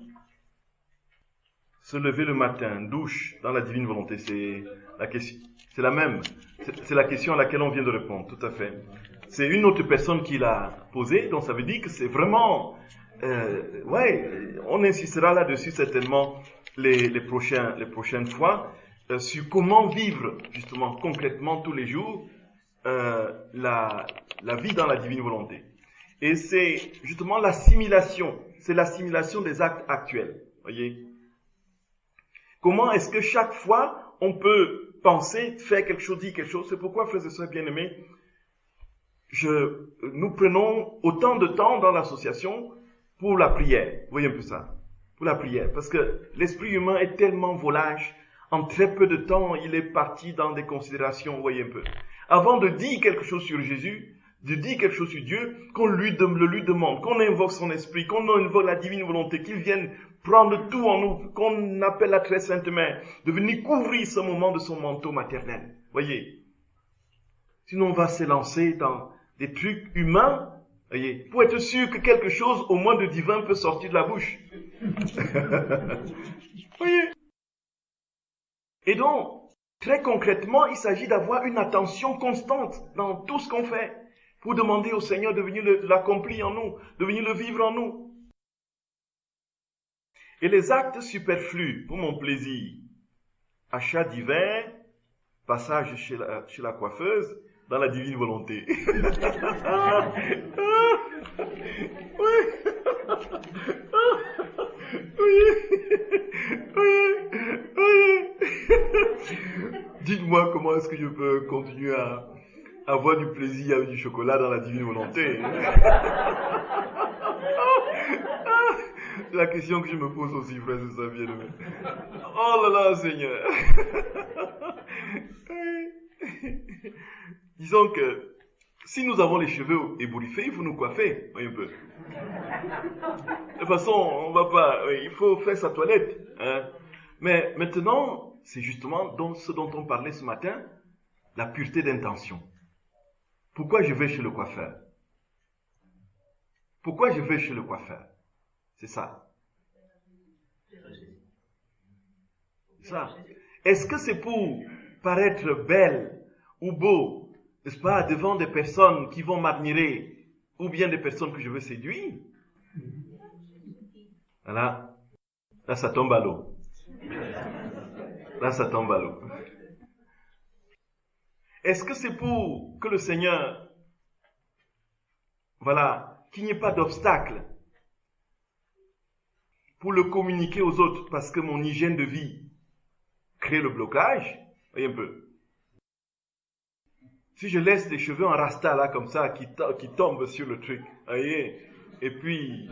Se lever le matin, douche dans la divine volonté, c'est la question. C'est la même. C'est la question à laquelle on vient de répondre, tout à fait. C'est une autre personne qui l'a posée, donc ça veut dire que c'est vraiment... on insistera là-dessus certainement les prochaines fois, sur comment vivre justement concrètement tous les jours la vie dans la divine volonté. Et c'est justement l'assimilation, c'est l'assimilation des actes actuels, voyez. Comment est-ce que chaque fois on peut penser, faire quelque chose, dire quelque chose? C'est pourquoi, frères et sœurs bien-aimés, nous prenons autant de temps dans l'association pour la prière. Vous voyez un peu ça? Pour la prière. Parce que l'esprit humain est tellement volage. En très peu de temps, il est parti dans des considérations. Vous voyez un peu. Avant de dire quelque chose sur Jésus, de dire quelque chose sur Dieu, qu'on le lui demande, qu'on invoque son esprit, qu'on invoque la divine volonté, qu'il vienne prendre tout en nous, qu'on appelle la très sainte mère, de venir couvrir ce moment de son manteau maternel. Voyez. Sinon, on va s'élancer dans des trucs humains, voyez, pour être sûr que quelque chose, au moins de divin, peut sortir de la bouche. Voyez. Et donc, très concrètement, il s'agit d'avoir une attention constante dans tout ce qu'on fait, pour demander au Seigneur de venir l'accomplir en nous, de venir le vivre en nous. Et les actes superflus, pour mon plaisir, achat divers, passage chez la coiffeuse, dans la divine volonté. Dites-moi comment est-ce que je peux continuer à avoir du plaisir avec du chocolat dans la divine volonté. C'est la question que je me pose aussi, frère, c'est ça, bien aimé. Oh là là, Seigneur. Disons que si nous avons les cheveux ébouriffés, il faut nous coiffer, voyez un peu. De toute façon, on va pas, il faut faire sa toilette. Hein. Mais maintenant, c'est justement ce dont on parlait ce matin, la pureté d'intention. Pourquoi je vais chez le coiffeur? Pourquoi je vais chez le coiffeur? C'est ça. Ça. Est-ce que c'est pour paraître belle ou beau, n'est-ce pas, devant des personnes qui vont m'admirer, ou bien des personnes que je veux séduire? Voilà. Là, ça tombe à l'eau. Là, ça tombe à l'eau. Est-ce que c'est pour que le Seigneur, voilà, qu'il n'y ait pas d'obstacle pour le communiquer aux autres, parce que mon hygiène de vie crée le blocage? Voyez un peu. Si je laisse les cheveux en rasta là comme ça, qui tombent sur le truc, voyez, et puis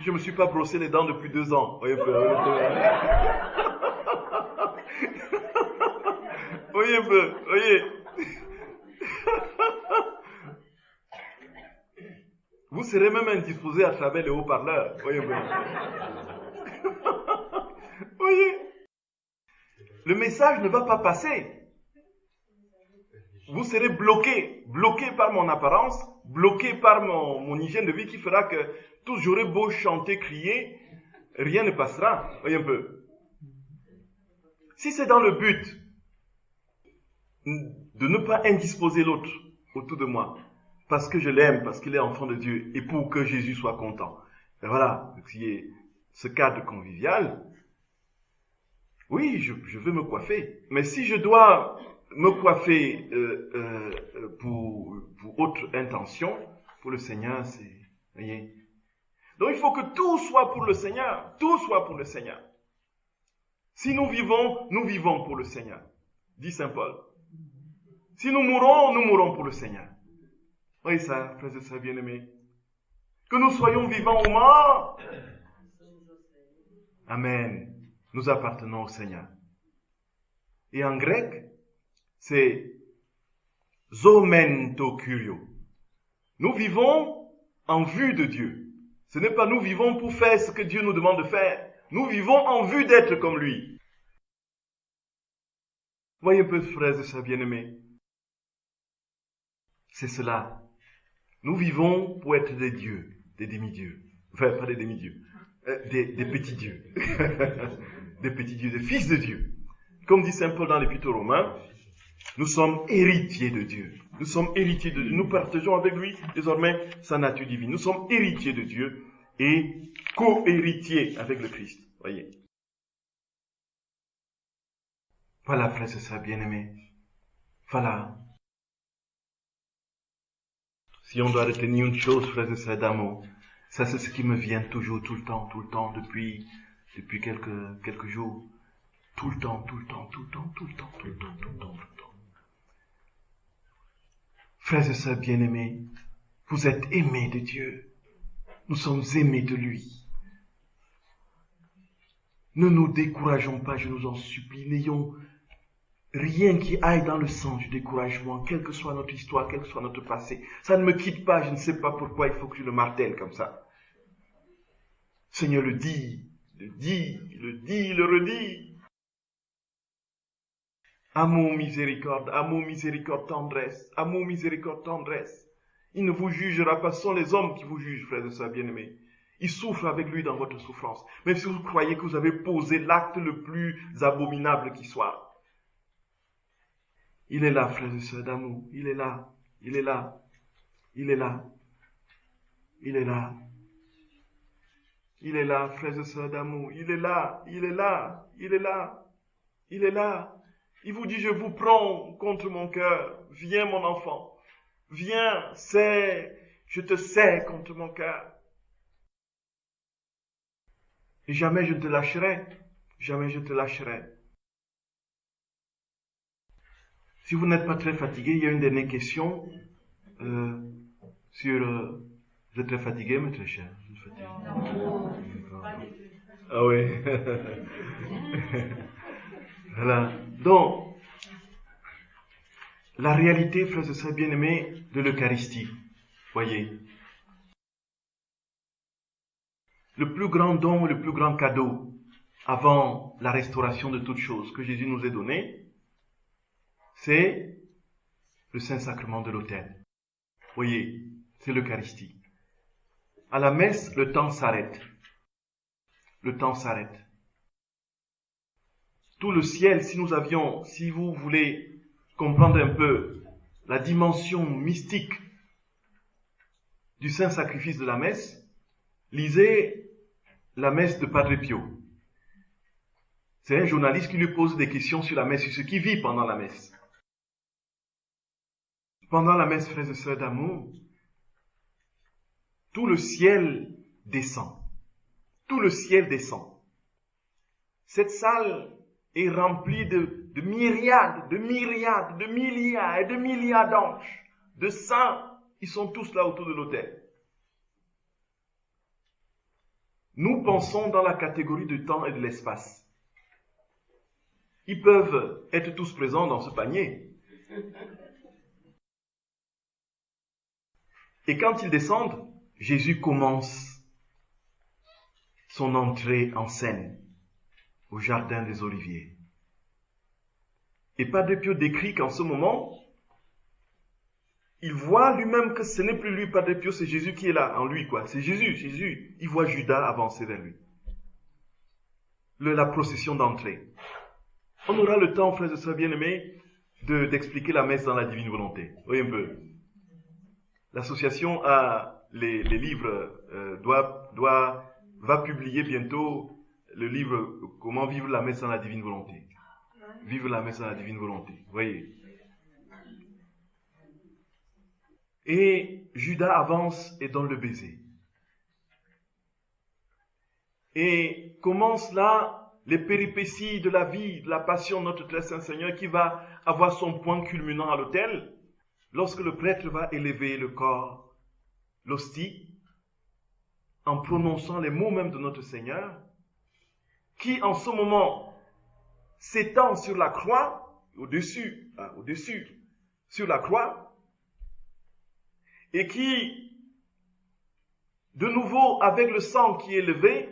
je me suis pas brossé les dents depuis 2 ans, voyez un peu. Voyez un peu, voyez. Vous serez même indisposé à travers les haut-parleurs, voyez un peu. Voyez. Le message ne va pas passer. Vous serez bloqué par mon apparence, bloqué par mon hygiène de vie qui fera que tout j'aurai beau chanter, crier, rien ne passera. Voyez un peu. Si c'est dans le but de ne pas indisposer l'autre autour de moi, parce que je l'aime, parce qu'il est enfant de Dieu, et pour que Jésus soit content. Et voilà, qu'il y ait ce cadre convivial. Oui, je veux me coiffer. Mais si je dois me coiffer pour autre intention, pour le Seigneur, c'est... Voyez. Donc il faut que tout soit pour le Seigneur. Tout soit pour le Seigneur. Si nous vivons pour le Seigneur. Dit Saint Paul. Si nous mourons pour le Seigneur. Oui, ça, frères et sœurs bien-aimés. Que nous soyons vivants ou morts. Amen. Nous appartenons au Seigneur. Et en grec, c'est zomento kurio. Nous vivons en vue de Dieu. Ce n'est pas nous vivons pour faire ce que Dieu nous demande de faire. Nous vivons en vue d'être comme lui. Voyez un peu, frères et sœurs bien-aimés. C'est cela. Nous vivons pour être des dieux, des demi-dieux. Enfin, pas des demi-dieux. Des petits dieux. Des petits dieux, des fils de Dieu. Comme dit Saint Paul dans l'Épître aux Romains, nous sommes héritiers de Dieu. Nous sommes héritiers de Dieu. Nous partageons avec lui désormais sa nature divine. Nous sommes héritiers de Dieu et co-héritiers avec le Christ. Voyez. Voilà, frères et sœurs bien-aimés. Voilà. Si on doit retenir une chose, frères et sœurs d'amour, ça c'est ce qui me vient toujours, tout le temps, depuis quelques jours. Tout le temps. Frères et sœurs bien-aimés, vous êtes aimés de Dieu. Nous sommes aimés de lui. Ne nous décourageons pas, je nous en supplie. N'ayons rien qui aille dans le sens du découragement, quelle que soit notre histoire, quel que soit notre passé. Ça ne me quitte pas, je ne sais pas pourquoi il faut que je le martèle comme ça. Seigneur le dit, le redit. Amour, miséricorde, tendresse, amour, miséricorde, tendresse. Il ne vous jugera pas, ce sont les hommes qui vous jugent, frères et sœurs bien-aimés. Ils souffrent avec lui dans votre souffrance. Même si vous croyez que vous avez posé l'acte le plus abominable qui soit. Il est là, frères et sœurs d'amour. Il est là. Il est là. Il est là. Il est là. Il est là, frères et sœurs d'amour. Il est là. Il est là. Il est là. Il est là. Il vous dit, je vous prends contre mon cœur. Viens, mon enfant. Viens, je te serre contre mon cœur. Et jamais je ne te lâcherai. Jamais je te lâcherai. Si vous n'êtes pas très fatigué, il y a une dernière question sur... vous êtes très fatigué, mais très cher. Non, pas du tout. Ah oui. Voilà. Donc, la réalité, frères et sœurs bien-aimés, de l'Eucharistie. Voyez. Le plus grand don, le plus grand cadeau avant la restauration de toutes choses que Jésus nous a donné, c'est le Saint-Sacrement de l'autel. Voyez, c'est l'Eucharistie. À la messe, le temps s'arrête. Le temps s'arrête. Tout le ciel, si vous voulez comprendre un peu la dimension mystique du saint sacrifice de la messe, lisez la messe de Padre Pio. C'est un journaliste qui lui pose des questions sur la messe, sur ce qu'il vit pendant la messe. Pendant la messe, frères et sœurs d'amour, tout le ciel descend. Tout le ciel descend. Cette salle est remplie de myriades, de milliards et de milliards d'anges, de saints. Ils sont tous là autour de l'autel. Nous pensons dans la catégorie du temps et de l'espace. Ils peuvent être tous présents dans ce panier. Et quand ils descendent, Jésus commence son entrée en scène au jardin des Oliviers. Et Padre Pio décrit qu'en ce moment, il voit lui-même que ce n'est plus lui, Padre Pio, c'est Jésus qui est là, en lui, quoi. C'est Jésus. Il voit Judas avancer vers lui. La procession d'entrée. On aura le temps, frères et sœurs bien-aimés, d'expliquer la messe dans la divine volonté. Voyez un peu. L'association a les livres, va publier bientôt le livre « Comment vivre la messe dans la divine volonté ». Vivre la messe dans la divine volonté. Voyez. Et Judas avance et donne le baiser. Et commence là les péripéties de la vie, de la passion de notre très saint Seigneur qui va avoir son point culminant à l'autel lorsque le prêtre va élever le corps, l'hostie, en prononçant les mots même de notre Seigneur, qui en ce moment s'étend sur la croix, au-dessus, sur la croix, et qui, de nouveau, avec le sang qui est levé,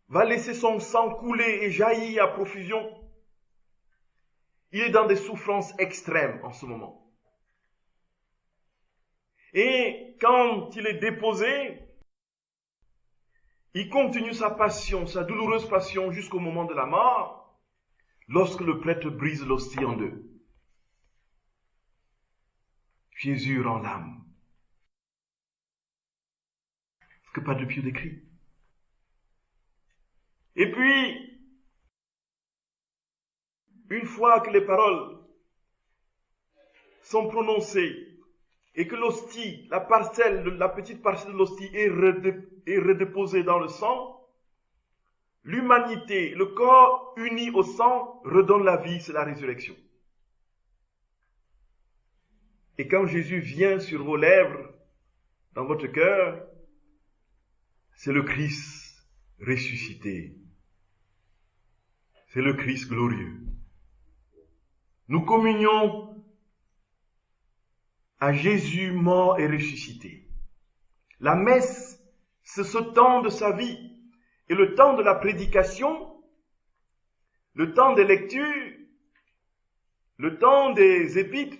va laisser son sang couler et jaillir à profusion. Il est dans des souffrances extrêmes en ce moment. Et quand il est déposé, il continue sa passion, sa douloureuse passion jusqu'au moment de la mort, lorsque le prêtre brise l'hostie en deux. Jésus rend l'âme. Est-ce que pas de pieux décrit? Et puis, une fois que les paroles sont prononcées et que l'hostie, la petite parcelle de l'hostie est redéposée dans le sang, l'humanité, le corps uni au sang redonne la vie, c'est la résurrection. Et quand Jésus vient sur vos lèvres, dans votre cœur, c'est le Christ ressuscité. C'est le Christ glorieux. Nous communions à Jésus mort et ressuscité. La messe, c'est ce temps de sa vie. Et le temps de la prédication, le temps des lectures, le temps des épîtres,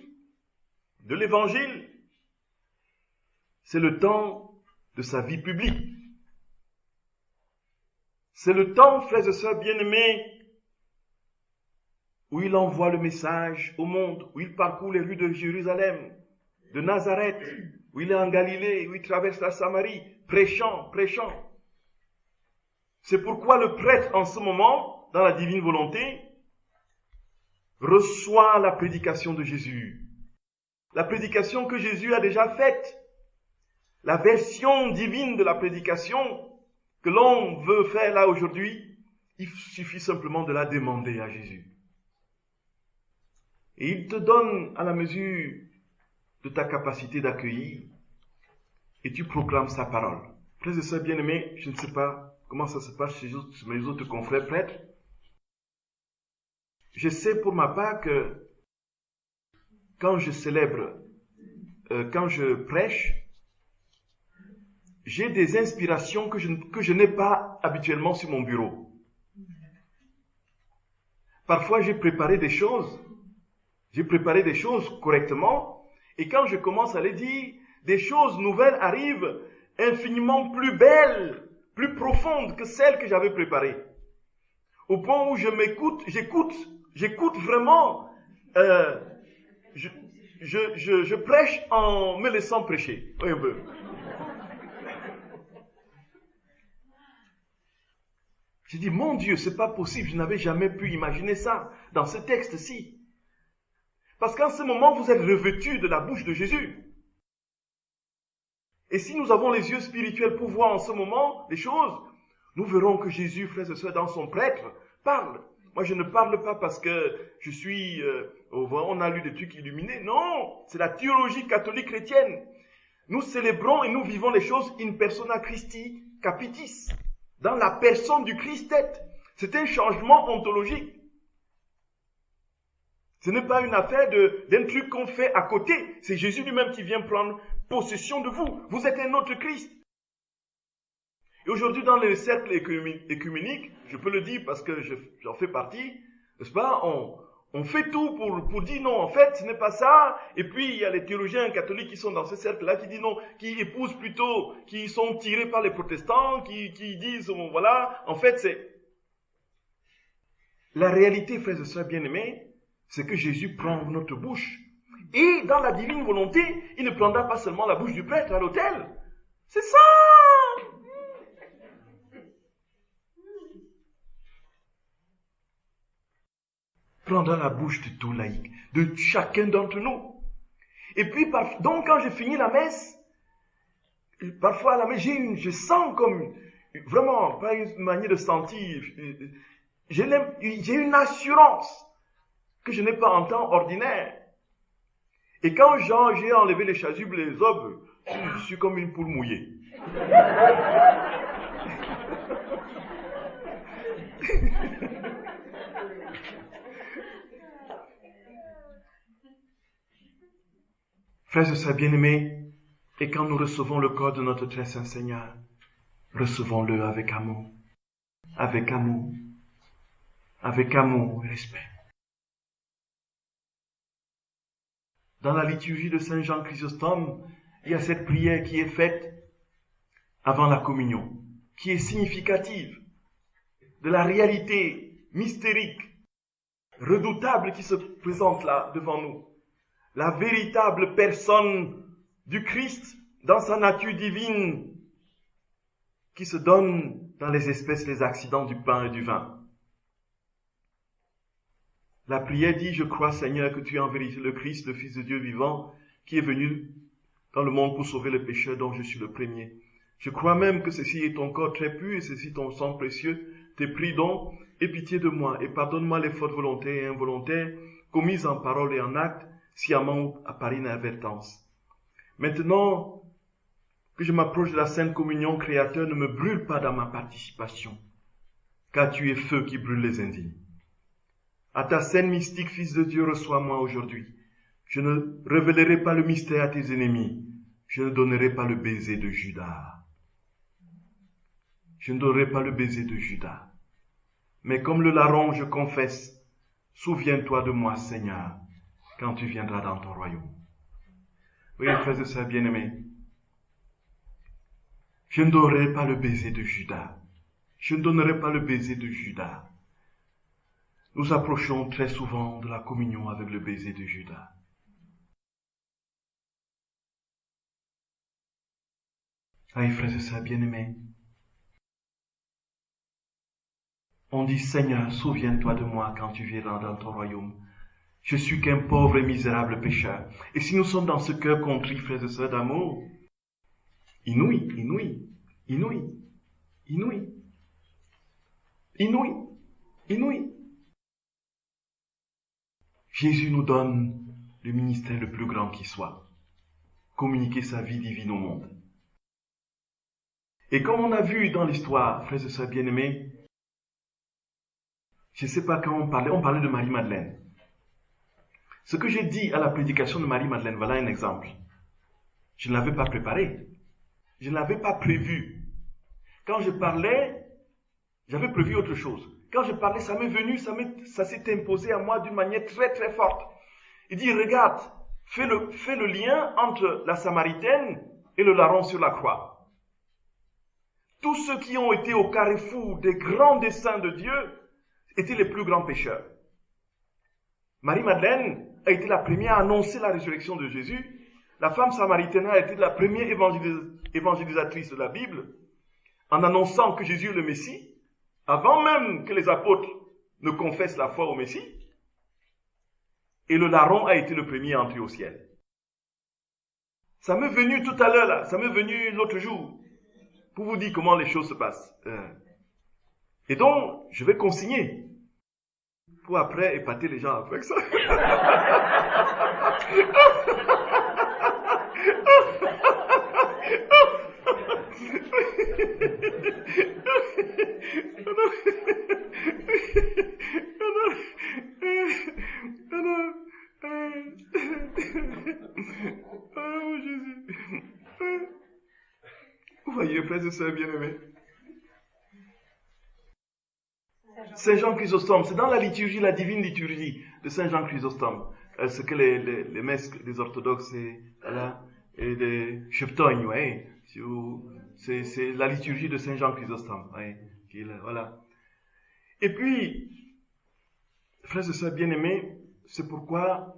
de l'évangile, c'est le temps de sa vie publique. C'est le temps, frères et sœurs bien-aimés, où il envoie le message au monde, où il parcourt les rues de Jérusalem, de Nazareth, où il est en Galilée, où il traverse la Samarie, prêchant. C'est pourquoi le prêtre, en ce moment, dans la divine volonté, reçoit la prédication de Jésus. La prédication que Jésus a déjà faite. La version divine de la prédication que l'on veut faire là aujourd'hui, il suffit simplement de la demander à Jésus. Et il te donne à la mesure de ta capacité d'accueillir et tu proclames sa parole. Frères et sœurs bien-aimés, je ne sais pas comment ça se passe chez mes autres confrères prêtres. Je sais pour ma part que quand je célèbre, quand je prêche, j'ai des inspirations que je n'ai pas habituellement sur mon bureau. Parfois, j'ai préparé des choses correctement, et quand je commence à les dire, des choses nouvelles arrivent infiniment plus belles, plus profondes que celles que j'avais préparées. Au point où j'écoute vraiment, je prêche en me laissant prêcher. Oui, un peu. J'ai dit, mon Dieu, c'est pas possible, je n'avais jamais pu imaginer ça dans ce texte-ci. Parce qu'en ce moment, vous êtes revêtus de la bouche de Jésus. Et si nous avons les yeux spirituels pour voir en ce moment les choses, nous verrons que Jésus, frères et sœurs, dans son prêtre, parle. Moi, je ne parle pas parce que je suis, on a lu des trucs illuminés. Non, c'est la théologie catholique chrétienne. Nous célébrons et nous vivons les choses in persona Christi capitis. Dans la personne du Christ tête. C'est un changement ontologique. Ce n'est pas une affaire d'un truc qu'on fait à côté. C'est Jésus lui-même qui vient prendre possession de vous. Vous êtes un autre Christ. Et aujourd'hui, dans les cercles écuméniques, je peux le dire parce que j'en fais partie, n'est-ce pas, on fait tout pour dire non, en fait, ce n'est pas ça. Et puis, il y a les théologiens catholiques qui sont dans ce cercle-là, qui disent non, qui épousent plutôt, qui sont tirés par les protestants, qui disent, bon, voilà, en fait, La réalité, frères et sœurs bien-aimés, c'est que Jésus prend notre bouche. Et dans la divine volonté, il ne prendra pas seulement la bouche du prêtre à l'autel. C'est ça! Prendra la bouche de tout laïc, de chacun d'entre nous. Et puis, donc quand j'ai fini la messe, parfois à la messe, je sens comme, vraiment, pas une manière de sentir, j'ai une assurance que je n'ai pas en temps ordinaire. Et quand j'ai enlevé les chasubles et les aubes, je suis comme une poule mouillée. Frères et sœurs bien-aimés, et quand nous recevons le corps de notre très saint Seigneur, recevons-le avec amour, avec amour, avec amour et respect. Dans la liturgie de Saint Jean Chrysostome, il y a cette prière qui est faite avant la communion, qui est significative de la réalité mystérique, redoutable qui se présente là devant nous. La véritable personne du Christ dans sa nature divine qui se donne dans les espèces, les accidents du pain et du vin. La prière dit, je crois Seigneur que tu es en vérité le Christ, le Fils de Dieu vivant, qui est venu dans le monde pour sauver les pécheurs dont je suis le premier. Je crois même que ceci est ton corps très pur et ceci ton sang précieux. T'es pris donc, aie pitié de moi et pardonne-moi les fautes volontaires et involontaires commises en parole et en acte, sciemment ou par inadvertance. Maintenant que je m'approche de la Sainte Communion, Créateur, ne me brûle pas dans ma participation, car tu es feu qui brûle les indignes. À ta scène mystique, Fils de Dieu, reçois-moi aujourd'hui. Je ne révélerai pas le mystère à tes ennemis. Je ne donnerai pas le baiser de Judas. Je ne donnerai pas le baiser de Judas. Mais comme le larron, je confesse, souviens-toi de moi, Seigneur, quand tu viendras dans ton royaume. Oui, frères et sœurs bien-aimés, je ne donnerai pas le baiser de Judas. Je ne donnerai pas le baiser de Judas. Nous approchons très souvent de la communion avec le baiser de Judas. Ah, frères et sœurs bien-aimés, on dit, Seigneur, souviens-toi de moi quand tu viendras dans ton royaume. Je suis qu'un pauvre et misérable pécheur. Et si nous sommes dans ce cœur contrit, frères et sœurs d'amour, inouï, inouï, inouï, inouï, inouï, inouï. Jésus nous donne le ministère le plus grand qui soit, communiquer sa vie divine au monde. Et comme on a vu dans l'histoire, frères et sœurs bien-aimés, je ne sais pas quand on parlait de Marie-Madeleine. Ce que j'ai dit à la prédication de Marie-Madeleine, voilà un exemple. Je ne l'avais pas préparé. Je ne l'avais pas prévu. Quand je parlais, j'avais prévu autre chose. Quand je parlais, ça m'est venu, ça s'est imposé à moi d'une manière très très forte. Il dit, regarde, fais le lien entre la Samaritaine et le larron sur la croix. Tous ceux qui ont été au carrefour des grands desseins de Dieu étaient les plus grands pécheurs. Marie-Madeleine a été la première à annoncer la résurrection de Jésus. La femme samaritaine a été la première évangélisatrice de la Bible en annonçant que Jésus est le Messie, avant même que les apôtres ne confessent la foi au Messie. Et le larron a été le premier à entrer au ciel. Ça m'est venu tout à l'heure là, ça m'est venu l'autre jour, pour vous dire comment les choses se passent. Et donc, je vais consigner, pour après épater les gens avec ça. Oh Jésus. Vous voyez, frères et sœurs bien-aimés. Saint Jean Chrysostome, c'est dans la liturgie, la divine liturgie de Saint Jean Chrysostome, ce que les messes des orthodoxes et des cheptognes, ouais, c'est la liturgie de Saint Jean Chrysostome, ouais, voilà. Et puis, frères et sœurs bien-aimés, c'est pourquoi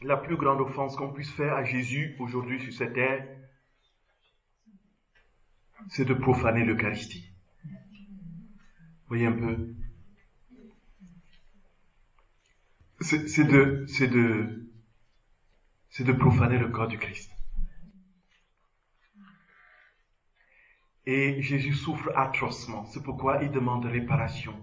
la plus grande offense qu'on puisse faire à Jésus aujourd'hui sur cette terre, c'est de profaner l'Eucharistie. Voyez un peu? C'est de profaner le corps du Christ. Et Jésus souffre atrocement. C'est pourquoi il demande réparation.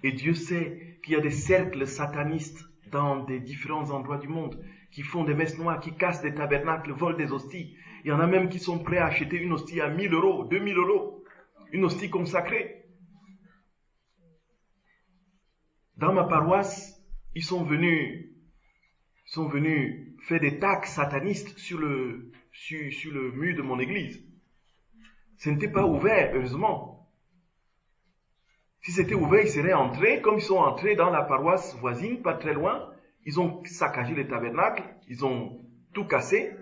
Et Dieu sait qu'il y a des cercles satanistes dans des différents endroits du monde qui font des messes noires, qui cassent des tabernacles, volent des hosties. Il y en a même qui sont prêts à acheter une hostie à 1000 euros, 2000 euros. Une hostie consacrée. Dans ma paroisse, ils sont venus faire des tags satanistes sur le mur de mon église. Ce n'était pas ouvert, heureusement. Si c'était ouvert, ils seraient entrés, comme ils sont entrés dans la paroisse voisine, pas très loin. Ils ont saccagé les tabernacles, ils ont tout cassé,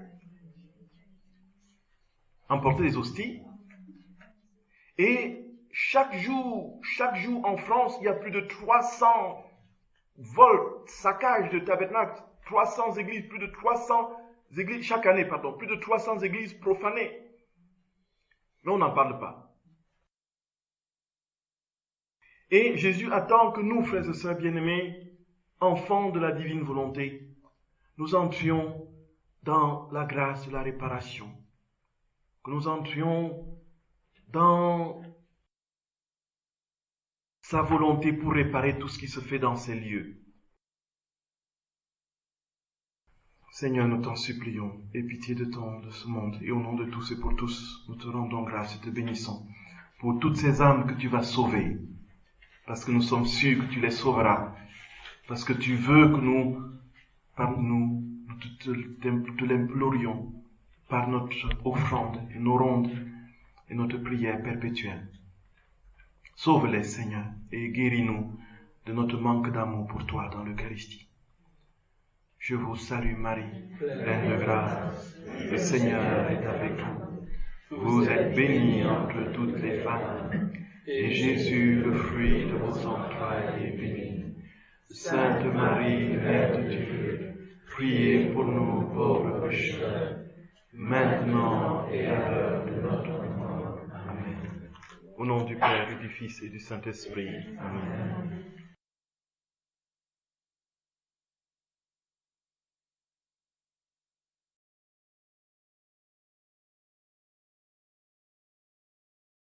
emporté des hosties. Et chaque jour en France, il y a plus de 300 vols, saccages de tabernacles, 300 églises, plus de 300 églises, chaque année, plus de 300 églises profanées. Mais on n'en parle pas. Et Jésus attend que nous, frères et sœurs bien-aimés, enfants de la divine volonté, nous entrions dans la grâce de la réparation, que nous entrions dans sa volonté pour réparer tout ce qui se fait dans ces lieux. Seigneur, nous t'en supplions, aie pitié de ce monde, et au nom de tous et pour tous, nous te rendons grâce et te bénissons pour toutes ces âmes que tu vas sauver, parce que nous sommes sûrs que tu les sauveras, parce que tu veux que nous te l'implorions par notre offrande, et nos rondes, et notre prière perpétuelle. Sauve-les, Seigneur, et guéris-nous de notre manque d'amour pour toi dans l'Eucharistie. Je vous salue Marie, pleine de grâce, le Seigneur est avec vous. Vous êtes bénie entre toutes les femmes, et Jésus, le fruit de vos entrailles, est béni. Sainte Marie, Mère de Dieu, priez pour nous pauvres pécheurs, maintenant et à l'heure de notre mort. Amen. Au nom du Père et du Fils et du Saint-Esprit. Amen.